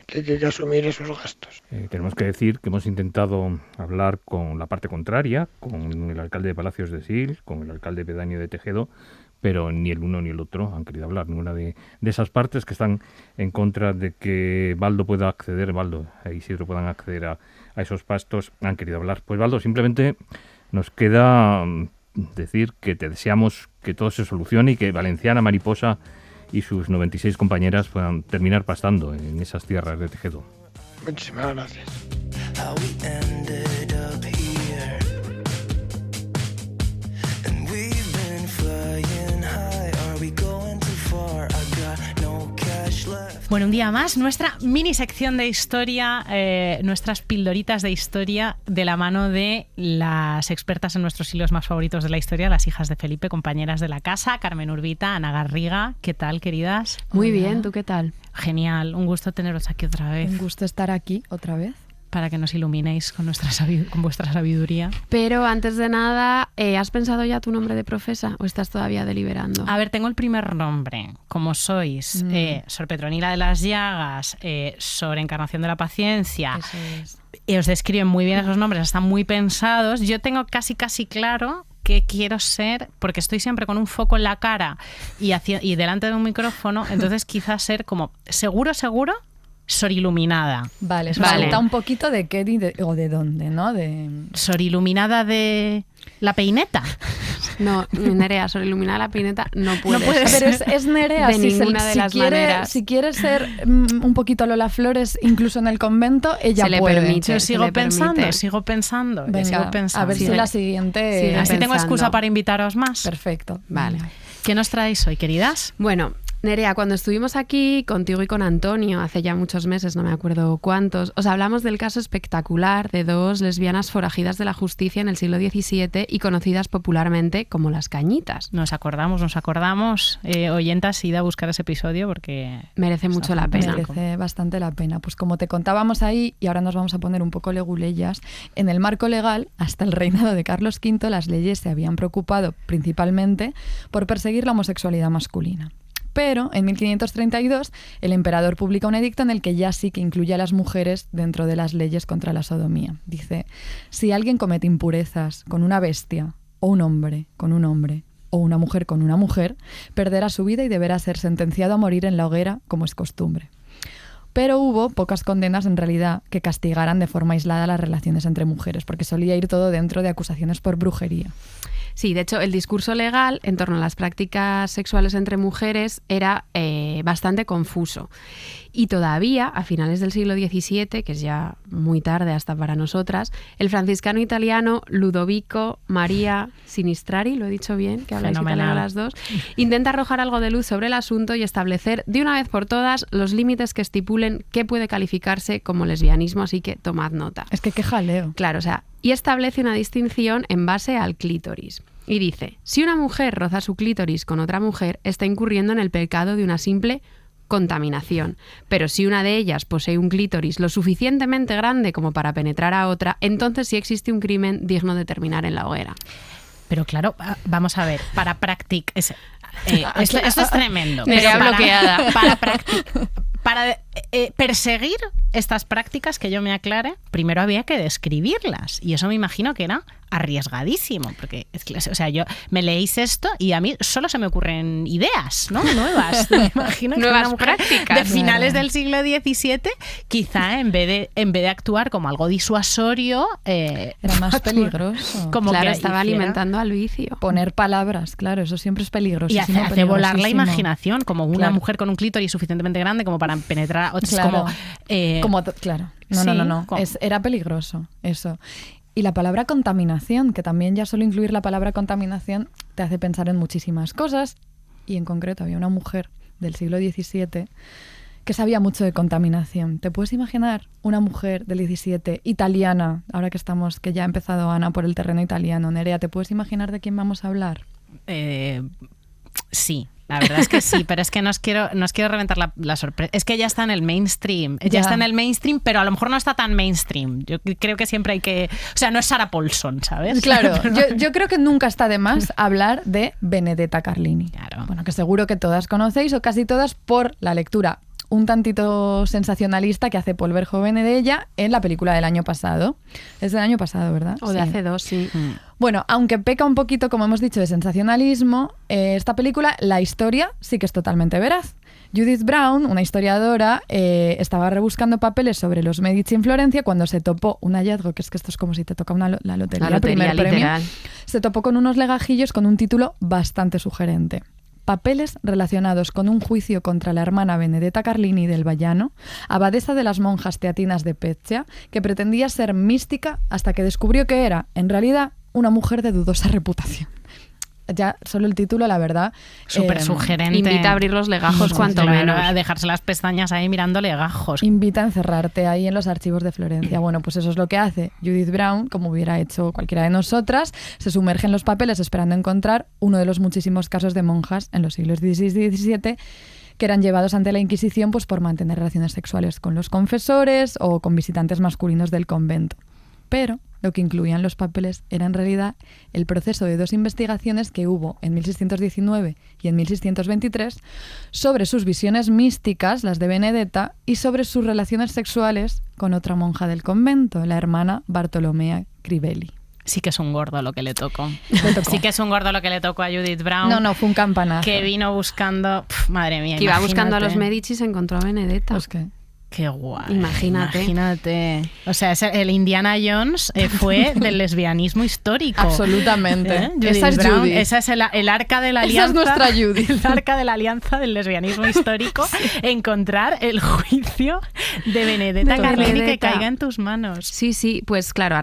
asumir esos gastos. Tenemos que decir que hemos intentado hablar con la parte contraria, con el alcalde de Palacios de Sil, con el alcalde pedáneo de Tejedo, pero ni el uno ni el otro han querido hablar, ninguna de esas partes que están en contra de que Baldo pueda acceder, Baldo e Isidro puedan acceder a esos pastos, han querido hablar. Pues Baldo, simplemente nos queda decir que te deseamos que todo se solucione y que Valenciana Mariposa y sus 96 compañeras puedan terminar pastando en esas tierras de Tejedo. Muchísimas gracias. Bueno, un día más, nuestra mini sección de historia, nuestras pildoritas de historia de la mano de las expertas en nuestros hilos más favoritos de la historia, las hijas de Felipe, compañeras de la casa, Carmen Urbita, Ana Garriga. ¿Qué tal, queridas? Muy bien, ¿tú qué tal? Genial, un gusto teneros aquí otra vez. Un gusto estar aquí otra vez. Para que nos iluminéis con vuestra sabiduría. Pero antes de nada, ¿has pensado ya tu nombre de profesa o estás todavía deliberando? A ver, tengo el primer nombre. Como sois Sor Petronila de las Llagas, Sor Encarnación de la Paciencia, Eso es. Y os describen muy bien esos nombres, están muy pensados. Yo tengo casi claro qué quiero ser, porque estoy siempre con un foco en la cara y delante de un micrófono, entonces quizás ser como seguro Sor Iluminada. Vale, eso falta un poquito de qué o de dónde, ¿no? Sor Iluminada de la Peineta. No, Nerea, Sor Iluminada la Peineta no puede ser. Pero es Nerea, de ninguna de las maneras. Si quiere ser un poquito Lola Flores, incluso en el convento, ella se puede. Le permite, yo sigo pensando. Venga, a ver si la siguiente... Así tengo excusa para invitaros más. Perfecto. Vale. ¿Qué nos traéis hoy, queridas? Bueno, Nerea, cuando estuvimos aquí contigo y con Antonio, hace ya muchos meses, no me acuerdo cuántos, os hablamos del caso espectacular de 2 lesbianas forajidas de la justicia en el siglo XVII y conocidas popularmente como las Cañitas. Nos acordamos. Oyentas, id a buscar ese episodio porque... merece mucho la pena. Merece bastante la pena. Pues como te contábamos ahí, y ahora nos vamos a poner un poco leguleyas, en el marco legal, hasta el reinado de Carlos V, las leyes se habían preocupado principalmente por perseguir la homosexualidad masculina. Pero en 1532 el emperador publica un edicto en el que ya sí que incluye a las mujeres dentro de las leyes contra la sodomía. Dice, si alguien comete impurezas con una bestia, o un hombre con un hombre, o una mujer con una mujer, perderá su vida y deberá ser sentenciado a morir en la hoguera, como es costumbre. Pero hubo pocas condenas en realidad que castigaran de forma aislada las relaciones entre mujeres, porque solía ir todo dentro de acusaciones por brujería. Sí, de hecho, el discurso legal en torno a las prácticas sexuales entre mujeres era bastante confuso. Y todavía, a finales del siglo XVII, que es ya muy tarde hasta para nosotras, el franciscano italiano Ludovico Maria Sinistrari, lo he dicho bien, que habláis italiano las dos, intenta arrojar algo de luz sobre el asunto y establecer de una vez por todas los límites que estipulen qué puede calificarse como lesbianismo, así que tomad nota. Es que qué jaleo. Claro, o sea, y establece una distinción en base al clítoris. Y dice, si una mujer roza su clítoris con otra mujer, está incurriendo en el pecado de una simple contaminación. Pero si una de ellas posee un clítoris lo suficientemente grande como para penetrar a otra, entonces sí existe un crimen digno de terminar en la hoguera. Pero claro, vamos a ver, para practicar... esto es tremendo. Bloqueada. Para perseguir estas prácticas, que yo me aclare, primero había que describirlas. Y eso me imagino que era arriesgadísimo. Porque, o sea, yo me leéis esto y a mí solo se me ocurren ideas, ¿no? Nuevas. Me imagino que nuevas una mujer prácticas. de finales del siglo XVII, quizá en vez de actuar como algo disuasorio... era más peligroso. Como claro, que estaba alimentando al vicio. Poner palabras, claro, eso siempre es peligroso. Y hace volar la imaginación, como una mujer con un clítoris suficientemente grande como para penetrar... Claro. Claro. No. Sí, era peligroso eso. Y la palabra contaminación, que también ya solo incluir la palabra contaminación te hace pensar en muchísimas cosas. Y en concreto había una mujer del siglo XVII que sabía mucho de contaminación. ¿Te puedes imaginar una mujer del XVII italiana, ahora que ya ha empezado Ana por el terreno italiano? Nerea, ¿te puedes imaginar de quién vamos a hablar? Sí. La verdad es que sí, pero es que no os quiero reventar la sorpresa. Es que ya está en el mainstream. Ya está en el mainstream, pero a lo mejor no está tan mainstream. Yo creo que siempre hay que... O sea, no es Sarah Paulson, ¿sabes? Claro, yo creo que nunca está de más hablar de Benedetta Carlini. Claro. Bueno, que seguro que todas conocéis, o casi todas, por la lectura un tantito sensacionalista que hace Paul Verhoeven de ella en la película del año pasado. Es del año pasado, ¿verdad? O de hace 2, sí. Bueno, aunque peca un poquito, como hemos dicho, de sensacionalismo, esta película, la historia sí que es totalmente veraz. Judith Brown, una historiadora, estaba rebuscando papeles sobre los Medici en Florencia cuando se topó un hallazgo, que esto es como si te toca la lotería, primer literal. Premio. Se topó con unos legajillos con un título bastante sugerente. Papeles relacionados con un juicio contra la hermana Benedetta Carlini del Vallano, abadesa de las monjas teatinas de Peccia, que pretendía ser mística hasta que descubrió que era, en realidad, una mujer de dudosa reputación. Ya solo el título, la verdad, súper sugerente. Invita a abrir los legajos, cuanto menos. A dejarse las pestañas ahí mirando legajos. Invita a encerrarte ahí en los archivos de Florencia. Bueno, pues eso es lo que hace Judith Brown, como hubiera hecho cualquiera de nosotras. Se sumerge en los papeles esperando encontrar uno de los muchísimos casos de monjas en los siglos XVI y XVII que eran llevados ante la Inquisición pues, por mantener relaciones sexuales con los confesores o con visitantes masculinos del convento. Pero lo que incluían los papeles era en realidad el proceso de 2 investigaciones que hubo en 1619 y en 1623 sobre sus visiones místicas, las de Benedetta, y sobre sus relaciones sexuales con otra monja del convento, la hermana Bartolomea Crivelli. Sí que es un gordo lo que le tocó. Sí que es un gordo lo que le tocó a Judith Brown. No, fue un campanazo. Que vino buscando... madre mía, que iba buscando a los Medici y se encontró a Benedetta. Pues qué. Qué guay. Imagínate. O sea, el Indiana Jones fue del lesbianismo histórico. Absolutamente. Esa es Judith. Esa es el arca de la alianza. Esa es nuestra Judith. El arca de la alianza del lesbianismo histórico. Encontrar el juicio de Benedetta Carlini que caiga en tus manos. Sí, pues claro,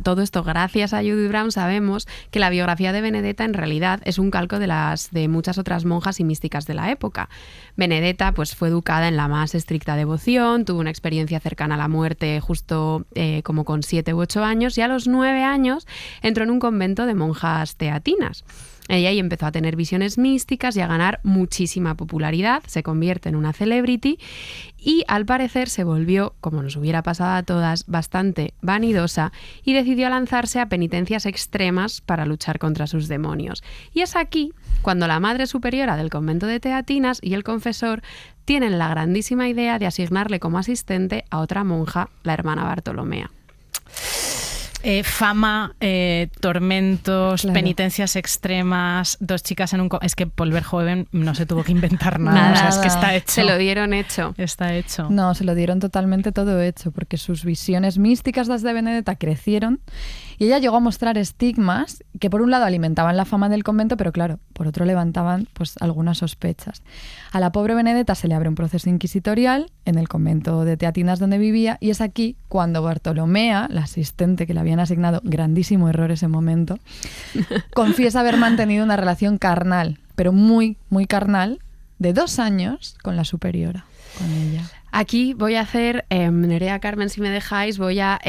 todo esto gracias a Judith Brown sabemos que la biografía de Benedetta en realidad es un calco de muchas otras monjas y místicas de la época. Benedetta pues fue educada en la más estricta devoción, iniciación, tuvo una experiencia cercana a la muerte justo como con 7 u 8 años, y a los 9 años entró en un convento de monjas teatinas. Ella ahí empezó a tener visiones místicas y a ganar muchísima popularidad, se convierte en una celebrity y al parecer se volvió, como nos hubiera pasado a todas, bastante vanidosa y decidió lanzarse a penitencias extremas para luchar contra sus demonios. Y es aquí cuando la madre superiora del convento de teatinas y el confesor tienen la grandísima idea de asignarle como asistente a otra monja, la hermana Bartolomea. Fama, tormentos, Claro. penitencias extremas, 2 chicas en un... Es que Volver Joven no se tuvo que inventar nada. Nada. O sea, es que está hecho. Se lo dieron hecho. Está hecho. No, se lo dieron totalmente todo hecho, porque sus visiones místicas desde Benedetta crecieron y ella llegó a mostrar estigmas que por un lado alimentaban la fama del convento, pero claro, por otro levantaban pues algunas sospechas. A la pobre Benedetta se le abre un proceso inquisitorial en el convento de Teatinas donde vivía, y es aquí cuando Bartolomea, la asistente que le habían asignado, grandísimo error ese momento, confiesa haber mantenido una relación carnal, pero muy, muy carnal, de 2 años con la superiora, con ella. Aquí voy a hacer, Nerea, Carmen, si me dejáis, voy a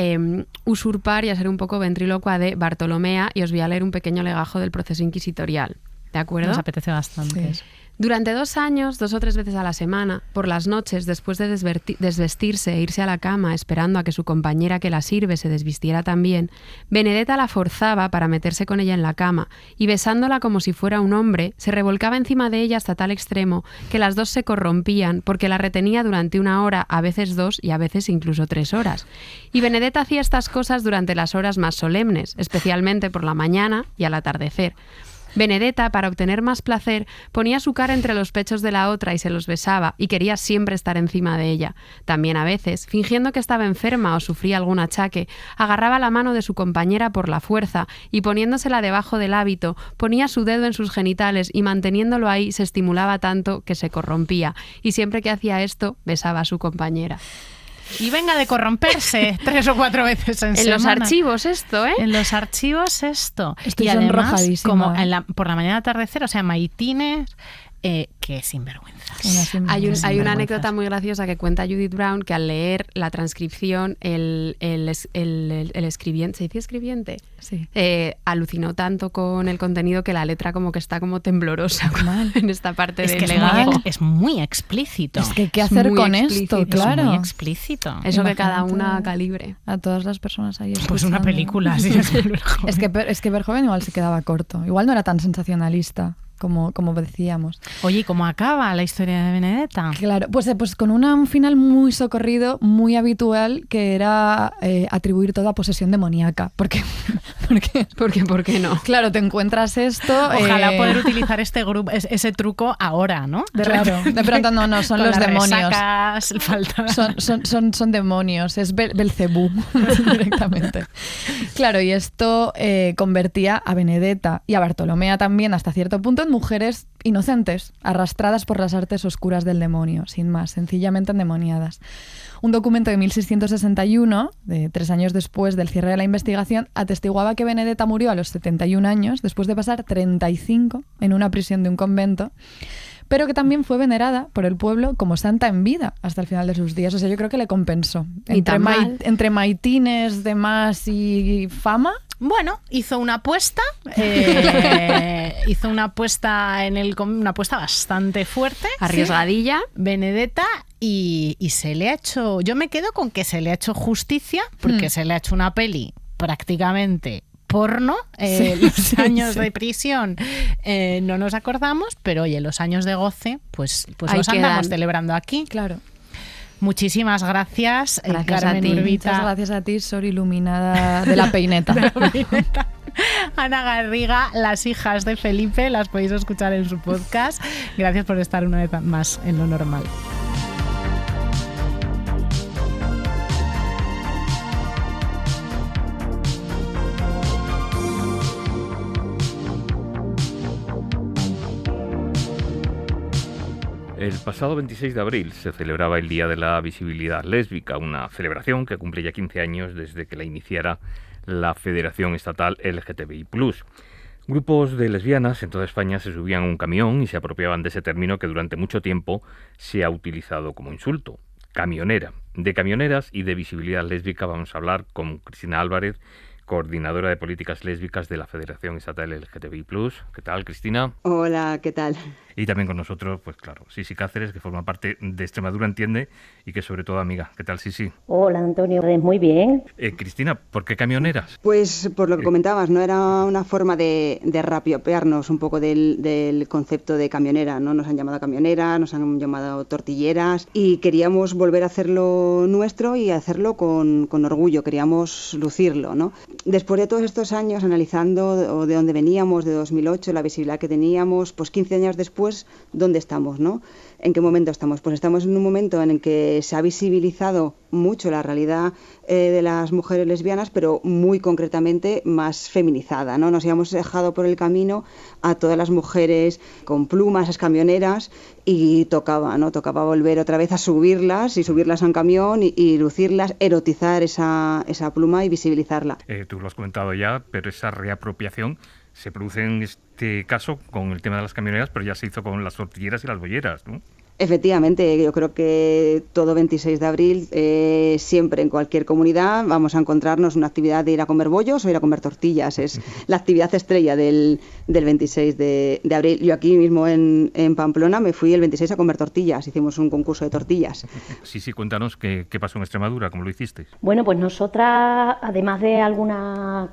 usurpar y a ser un poco ventrílocua de Bartolomea y os voy a leer un pequeño legajo del proceso inquisitorial. ¿De acuerdo? Nos apetece bastante. Sí. Durante 2 años, 2 o 3 veces a la semana, por las noches, después de desvestirse e irse a la cama esperando a que su compañera que la sirve se desvistiera también, Benedetta la forzaba para meterse con ella en la cama y, besándola como si fuera un hombre, se revolcaba encima de ella hasta tal extremo que las dos se corrompían porque la retenía durante 1 hora, a veces 2 y a veces incluso 3 horas. Y Benedetta hacía estas cosas durante las horas más solemnes, especialmente por la mañana y al atardecer. Benedetta, para obtener más placer, ponía su cara entre los pechos de la otra y se los besaba, y quería siempre estar encima de ella. También a veces, fingiendo que estaba enferma o sufría algún achaque, agarraba la mano de su compañera por la fuerza y, poniéndosela debajo del hábito, ponía su dedo en sus genitales y, manteniéndolo ahí, se estimulaba tanto que se corrompía, y siempre que hacía esto, besaba a su compañera. Y venga de corromperse 3 o 4 veces en semana. Los archivos esto, ¿eh? En los archivos esto. Estoy y además, sonrojadísima. como por la mañana atardecer, o sea, maitines, que sinvergüenzas. Hay una anécdota muy graciosa que cuenta Judith Brown, que al leer la transcripción, el escribiente, ¿se dice escribiente? Sí. Alucinó tanto con el contenido que la letra como que está como temblorosa en esta parte Es del que legajo. es muy explícito. Es que, ¿qué Es hacer muy con explícito. esto? Claro. Es muy explícito. Eso que cada Imagínate una calibre. A todas las personas ahí Pues una escuchando. película así es Volver Joven. Es que Verhoeven igual se quedaba corto. Igual no era tan sensacionalista como decíamos. Oye, ¿y cómo acaba la historia de Benedetta? Claro, pues con un final muy socorrido, muy habitual, que era atribuir toda posesión demoníaca. Porque ¿Por qué no? claro, te encuentras esto... Ojalá poder utilizar este grupo, ese truco ahora, ¿no? Claro, de pronto no, son Con los las demonios. resacas, falta... Son demonios, es Belcebú directamente. Claro, y esto convertía a Benedetta y a Bartolomea también hasta cierto punto en mujeres inocentes, arrastradas por las artes oscuras del demonio, sin más, sencillamente endemoniadas. Un documento de 1661, de 3 años después del cierre de la investigación, atestiguaba que Benedetta murió a los 71 años, después de pasar 35 en una prisión de un convento, pero que también fue venerada por el pueblo como santa en vida hasta el final de sus días. O sea, yo creo que le compensó. Ni tan mal. Entre maitines, demás y fama. Bueno, hizo una apuesta, una apuesta bastante fuerte. Arriesgadilla. Benedetta, y se le ha hecho, yo me quedo con que se le ha hecho justicia, porque se le ha hecho una peli prácticamente porno. Los años de prisión no nos acordamos, pero oye, los años de goce, pues Ahí los andamos quedan. celebrando aquí. Claro. Muchísimas gracias, Gracias Carmen a ti. Urbita. Muchas gracias a ti, Sor Iluminada de la peineta. Ana Garriga, las hijas de Felipe, las podéis escuchar en su podcast. Gracias por estar una vez más en Lo Normal. El pasado 26 de abril se celebraba el Día de la Visibilidad Lésbica, una celebración que cumple ya 15 años desde que la iniciara la Federación Estatal LGTBI+. Grupos de lesbianas en toda España se subían a un camión y se apropiaban de ese término que durante mucho tiempo se ha utilizado como insulto. camionera. De camioneras y de visibilidad lésbica vamos a hablar con Cristina Álvarez, coordinadora de políticas lésbicas de la Federación Estatal LGTBI+. ¿Qué tal, Cristina? Hola, ¿qué tal? Y también con nosotros, pues claro, Sisi Cáceres, que forma parte de Extremadura Entiende y que sobre todo amiga. ¿Qué tal, Sisi? Hola, Antonio. Muy bien. Cristina, ¿por qué camioneras? Pues por lo que comentabas, ¿no? Era una forma de reapropiarnos un poco del concepto de camionera, ¿no? Nos han llamado camioneras, nos han llamado tortilleras y queríamos volver a hacerlo nuestro y hacerlo con orgullo, queríamos lucirlo, ¿no? Después de todos estos años analizando de dónde veníamos, de 2008, la visibilidad que teníamos, pues 15 años después, ¿dónde estamos, no? ¿En qué momento estamos? Pues estamos en un momento en el que se ha visibilizado mucho la realidad de las mujeres lesbianas, pero muy concretamente más feminizada, ¿no? Nos habíamos dejado por el camino a todas las mujeres con plumas, esas camioneras, y tocaba volver otra vez a subirlas a un camión y lucirlas, erotizar esa pluma y visibilizarla. Tú lo has comentado ya, pero esa reapropiación se produce en este caso con el tema de las camioneras, pero ya se hizo con las tortilleras y las bolleras, ¿no? Efectivamente, yo creo que todo 26 de abril, siempre en cualquier comunidad, vamos a encontrarnos una actividad de ir a comer bollos o ir a comer tortillas. Es la actividad estrella del 26 de abril. Yo aquí mismo en Pamplona me fui el 26 a comer tortillas, hicimos un concurso de tortillas. Sí, cuéntanos qué pasó en Extremadura, cómo lo hicisteis. Bueno, pues nosotras, además de algunas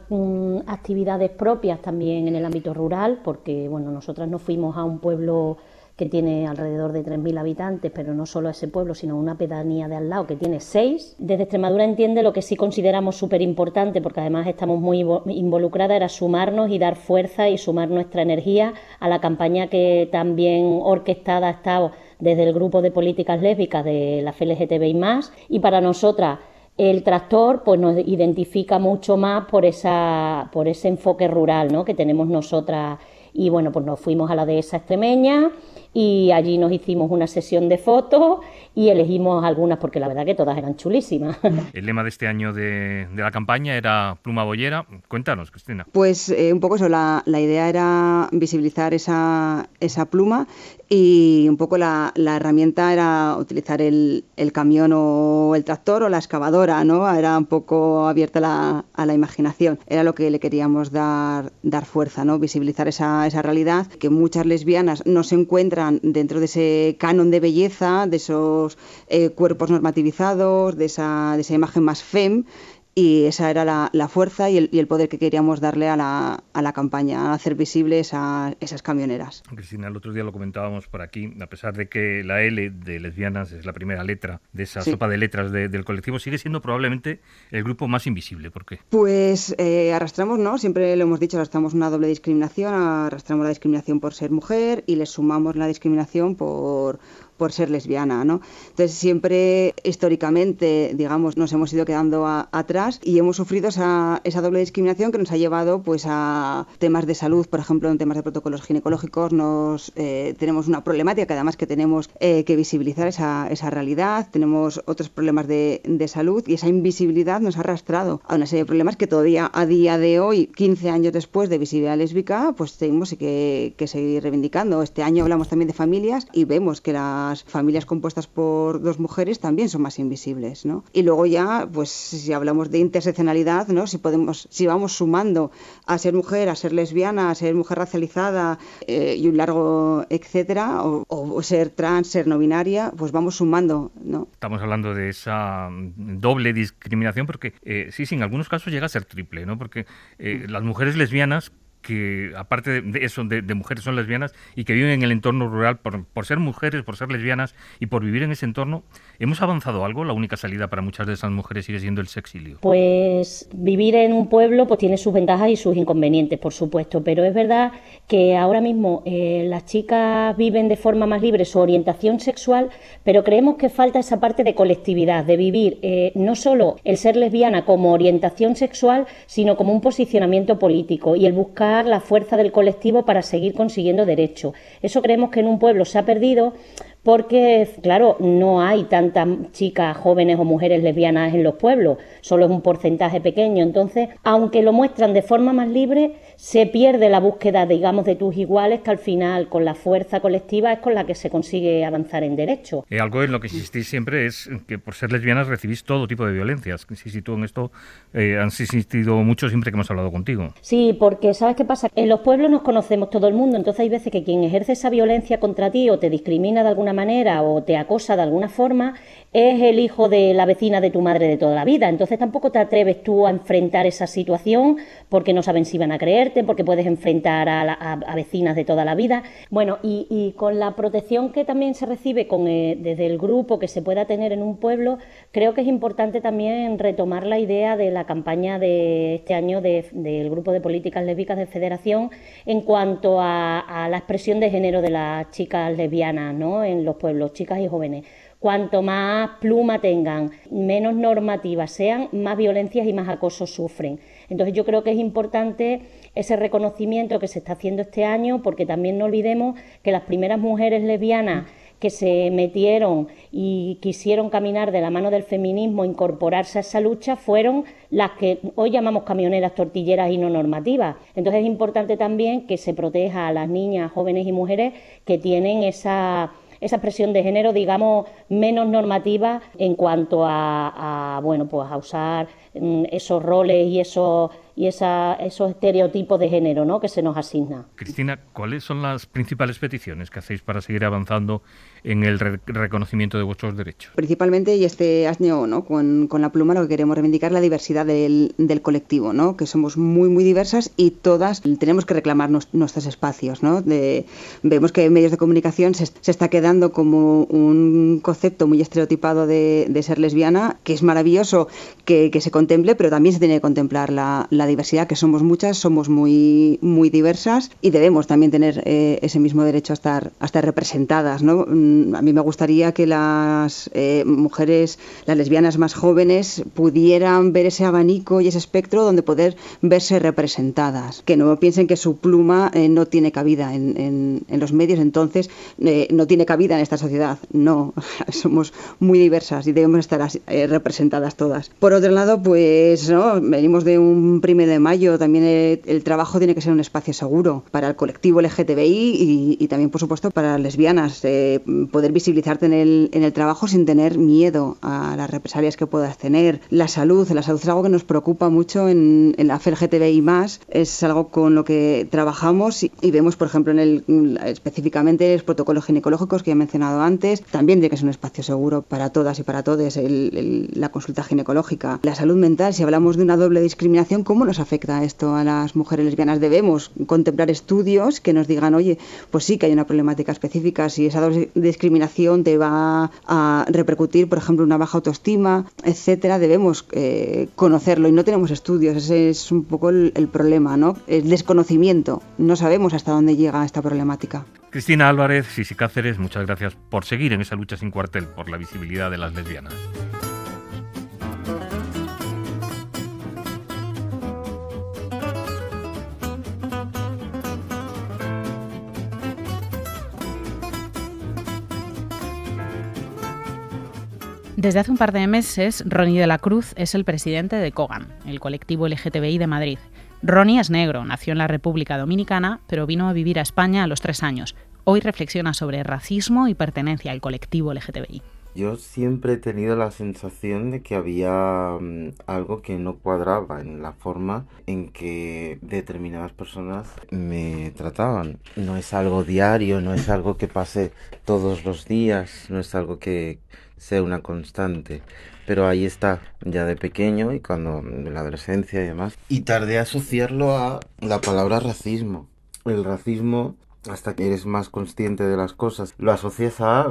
actividades propias también en el ámbito rural, porque bueno, nosotras nos fuimos a un pueblo que tiene alrededor de 3.000 habitantes, pero no solo ese pueblo, sino una pedanía de al lado que tiene 6. Desde Extremadura Entiende, lo que sí consideramos súper importante, porque además estamos muy involucradas, era sumarnos y dar fuerza y sumar nuestra energía a la campaña que también orquestada ha estado desde el grupo de políticas lésbicas de la FLGTBI+, y para nosotras el tractor pues nos identifica mucho más por ese enfoque rural, ¿no?, que tenemos nosotras. Y bueno, pues nos fuimos a la dehesa extremeña y allí nos hicimos una sesión de fotos y elegimos algunas porque la verdad que todas eran chulísimas. El lema de este año de la campaña era Pluma Bollera. Cuéntanos, Cristina. Pues un poco eso, la idea era visibilizar esa pluma y un poco la herramienta era utilizar el camión o el tractor o la excavadora, ¿no? Era un poco abierta a la imaginación. Era lo que le queríamos dar fuerza, ¿no? Visibilizar esa realidad que muchas lesbianas no se encuentran dentro de ese canon de belleza, de esos cuerpos normativizados, de esa imagen más fem. Y esa era la fuerza y el poder que queríamos darle a la campaña, a hacer visibles a esas camioneras. Cristina, el otro día lo comentábamos por aquí, a pesar de que la L de lesbianas es la primera letra de esa sopa de letras del colectivo, sigue siendo probablemente el grupo más invisible. ¿Por qué? Pues arrastramos, ¿no? Siempre lo hemos dicho, arrastramos una doble discriminación, arrastramos la discriminación por ser mujer y le sumamos la discriminación por ser lesbiana, ¿no? Entonces siempre históricamente, digamos, nos hemos ido quedando atrás y hemos sufrido esa doble discriminación que nos ha llevado pues a temas de salud, por ejemplo, en temas de protocolos ginecológicos tenemos una problemática que además que tenemos que visibilizar esa realidad, tenemos otros problemas de salud y esa invisibilidad nos ha arrastrado a una serie de problemas que todavía a día de hoy, 15 años después de visibilidad lésbica, pues tenemos que seguir reivindicando. Este año hablamos también de familias y vemos que las familias compuestas por 2 mujeres también son más invisibles, ¿no? Y luego ya, pues si hablamos de interseccionalidad, ¿no? Si vamos sumando a ser mujer, a ser lesbiana, a ser mujer racializada y un largo etcétera, o ser trans, ser no binaria, pues vamos sumando, ¿no? Estamos hablando de esa doble discriminación porque sí, en algunos casos llega a ser triple, ¿no? Porque las mujeres lesbianas que aparte de eso, de mujeres son lesbianas y que viven en el entorno rural por ser mujeres, por ser lesbianas y por vivir en ese entorno, ¿hemos avanzado algo? La única salida para muchas de esas mujeres sigue siendo el sexilio. Pues vivir en un pueblo pues tiene sus ventajas y sus inconvenientes, por supuesto, pero es verdad que ahora mismo las chicas viven de forma más libre su orientación sexual, pero creemos que falta esa parte de colectividad, de vivir no solo el ser lesbiana como orientación sexual, sino como un posicionamiento político y el buscar la fuerza del colectivo para seguir consiguiendo derechos. Eso creemos que en un pueblo se ha perdido porque, claro, no hay tantas chicas jóvenes o mujeres lesbianas en los pueblos, solo es un porcentaje pequeño. Entonces, aunque lo muestran de forma más libre, se pierde la búsqueda, digamos, de tus iguales, que al final, con la fuerza colectiva, es con la que se consigue avanzar en derechos. Algo en lo que insistís siempre es que por ser lesbianas recibís todo tipo de violencias. Si tú en esto has insistido mucho siempre que hemos hablado contigo. Sí, porque ¿sabes qué pasa? En los pueblos nos conocemos todo el mundo, entonces hay veces que quien ejerce esa violencia contra ti o te discrimina de alguna manera o te acosa de alguna forma es el hijo de la vecina de tu madre de toda la vida. Entonces tampoco te atreves tú a enfrentar esa situación porque no saben si van a creerte, porque puedes enfrentar a vecinas de toda la vida. Bueno, y con la protección que también se recibe desde el grupo que se pueda tener en un pueblo, creo que es importante también retomar la idea de la campaña de este año del Grupo de Políticas Lésbicas de Federación en cuanto a la expresión de género de las chicas lesbianas, ¿no?, en los pueblos, chicas y jóvenes. Cuanto más pluma tengan, menos normativas sean, más violencias y más acosos sufren. Entonces yo creo que es importante ese reconocimiento que se está haciendo este año, porque también no olvidemos que las primeras mujeres lesbianas que se metieron y quisieron caminar de la mano del feminismo, incorporarse a esa lucha, fueron las que hoy llamamos camioneras, tortilleras y no normativas. Entonces es importante también que se proteja a las niñas, jóvenes y mujeres que tienen esa expresión de género, digamos, menos normativa en cuanto a usar esos roles y esos estereotipos de género, ¿no?, que se nos asigna. Cristina, ¿cuáles son las principales peticiones que hacéis para seguir avanzando en el reconocimiento de vuestros derechos? Principalmente, y este año, ¿no?, con la pluma lo que queremos reivindicar es la diversidad del colectivo, ¿no?, que somos muy, muy diversas y todas tenemos que reclamar nuestros espacios, ¿no? Vemos que en medios de comunicación se está quedando como un concepto muy estereotipado de ser lesbiana, que es maravilloso que se contemple, pero también se tiene que contemplar la diversidad, que somos muchas, somos muy, muy diversas y debemos también tener ese mismo derecho a estar representadas, ¿no? A mí me gustaría que las mujeres, las lesbianas más jóvenes, pudieran ver ese abanico y ese espectro donde poder verse representadas, que no piensen que su pluma no tiene cabida en los medios, entonces no tiene cabida en esta sociedad. No, somos muy diversas y debemos estar representadas todas. Por otro lado, pues no, venimos de un 1 de mayo, también el trabajo tiene que ser un espacio seguro para el colectivo LGTBI y también, por supuesto, para las lesbianas, poder visibilizarte en el trabajo sin tener miedo a las represalias que puedas tener. La salud es algo que nos preocupa mucho en la LGTBI+, es algo con lo que trabajamos y vemos, por ejemplo, específicamente los protocolos ginecológicos que he mencionado antes, también tiene que ser un espacio seguro para todas y para todos, la consulta ginecológica. La salud mental, si hablamos de una doble discriminación, ¿cómo nos afecta esto a las mujeres lesbianas? Debemos contemplar estudios que nos digan, oye, pues sí que hay una problemática específica, si esa doble discriminación te va a repercutir, por ejemplo, una baja autoestima, etcétera, debemos conocerlo y no tenemos estudios, ese es un poco el problema, ¿no? El desconocimiento, no sabemos hasta dónde llega esta problemática. Cristina Álvarez, Sisi Cáceres, muchas gracias por seguir en esa lucha sin cuartel por la visibilidad de las lesbianas. Desde hace un par de meses, Ronnie de la Cruz es el presidente de COGAM, el colectivo LGTBI de Madrid. Ronnie es negro, nació en la República Dominicana, pero vino a vivir a España a los 3 años. Hoy reflexiona sobre racismo y pertenencia al colectivo LGTBI. Yo siempre he tenido la sensación de que había algo que no cuadraba en la forma en que determinadas personas me trataban. No es algo diario, no es algo que pase todos los días, no es algo que sea una constante. Pero ahí está, ya de pequeño y cuando en la adolescencia y demás. Y tardé a asociarlo a la palabra racismo. El racismo, hasta que eres más consciente de las cosas, lo asocias a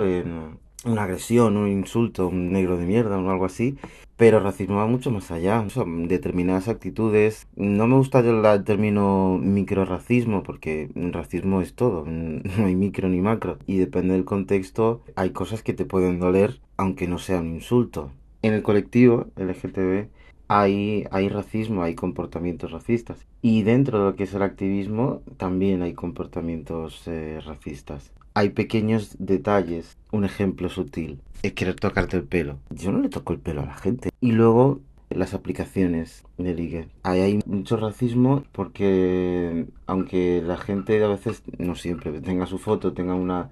una agresión, un insulto, un negro de mierda o algo así, pero racismo va mucho más allá. O sea, determinadas actitudes, no me gusta el término microrracismo porque racismo es todo, no hay micro ni macro, y depende del contexto, hay cosas que te pueden doler aunque no sea un insulto. En el colectivo LGTB hay racismo, hay comportamientos racistas, y dentro de lo que es el activismo también hay comportamientos racistas. hay pequeños detalles. Un ejemplo sutil es querer tocarte el pelo. Yo no le toco el pelo a la gente. Y luego las aplicaciones de ligue. Ahí hay mucho racismo porque aunque la gente a veces, no siempre, tenga su foto, tenga una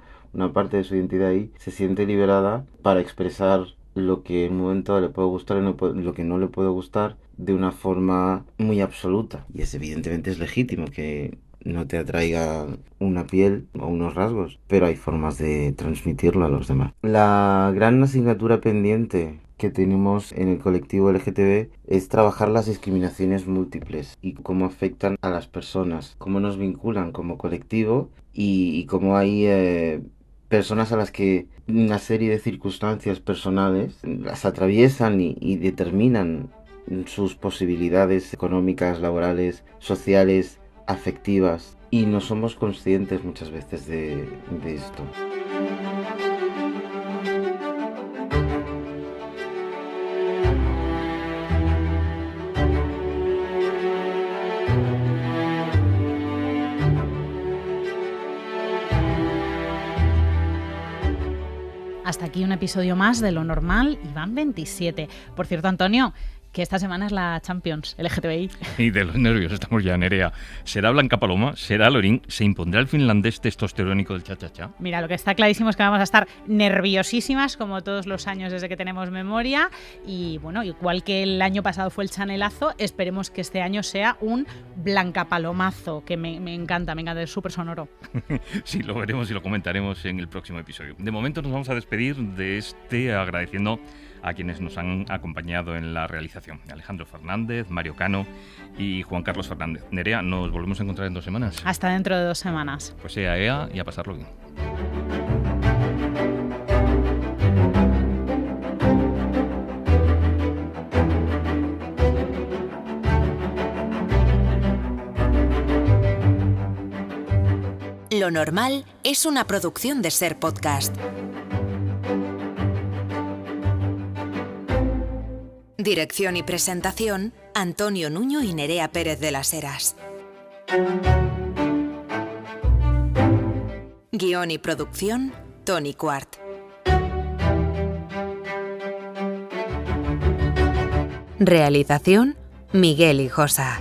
parte de su identidad ahí, se siente liberada para expresar lo que en un momento le puede gustar y lo que no le puede gustar de una forma muy absoluta. Y evidentemente es legítimo que no te atraiga una piel o unos rasgos, pero hay formas de transmitirlo a los demás. La gran asignatura pendiente que tenemos en el colectivo LGTB es trabajar las discriminaciones múltiples y cómo afectan a las personas, cómo nos vinculan como colectivo y cómo hay personas a las que una serie de circunstancias personales las atraviesan y determinan sus posibilidades económicas, laborales, sociales, afectivas, y no somos conscientes muchas veces de esto. Hasta aquí un episodio más de Lo Normal y van 27. Por cierto, Antonio, que esta semana es la Champions LGTBI. Y de los nervios estamos ya, Nerea. ¿Será Blanca Paloma? ¿Será Lorín? ¿Se impondrá el finlandés testosterónico del cha-cha-cha? Mira, lo que está clarísimo es que vamos a estar nerviosísimas como todos los años desde que tenemos memoria. Y bueno, igual que el año pasado fue el chanelazo, esperemos que este año sea un Blanca Palomazo, que me encanta, es súper sonoro. Sí, lo veremos y lo comentaremos en el próximo episodio. De momento nos vamos a despedir de este agradeciendo a quienes nos han acompañado en la realización. Alejandro Fernández, Mario Cano y Juan Carlos Fernández. Nerea, nos volvemos a encontrar en 2 semanas. Hasta dentro de 2 semanas. Pues ea y a pasarlo bien. Lo Normal es una producción de Ser Podcast. Dirección y presentación, Antonio Nuño y Nerea Pérez de las Heras. Guión y producción, Tony Quart. Realización, Miguel Hijosa.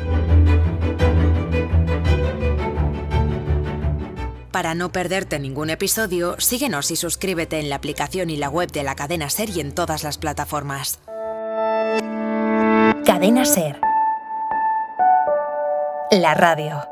Para no perderte ningún episodio, síguenos y suscríbete en la aplicación y la web de la cadena SER y en todas las plataformas. Cadena SER. La radio.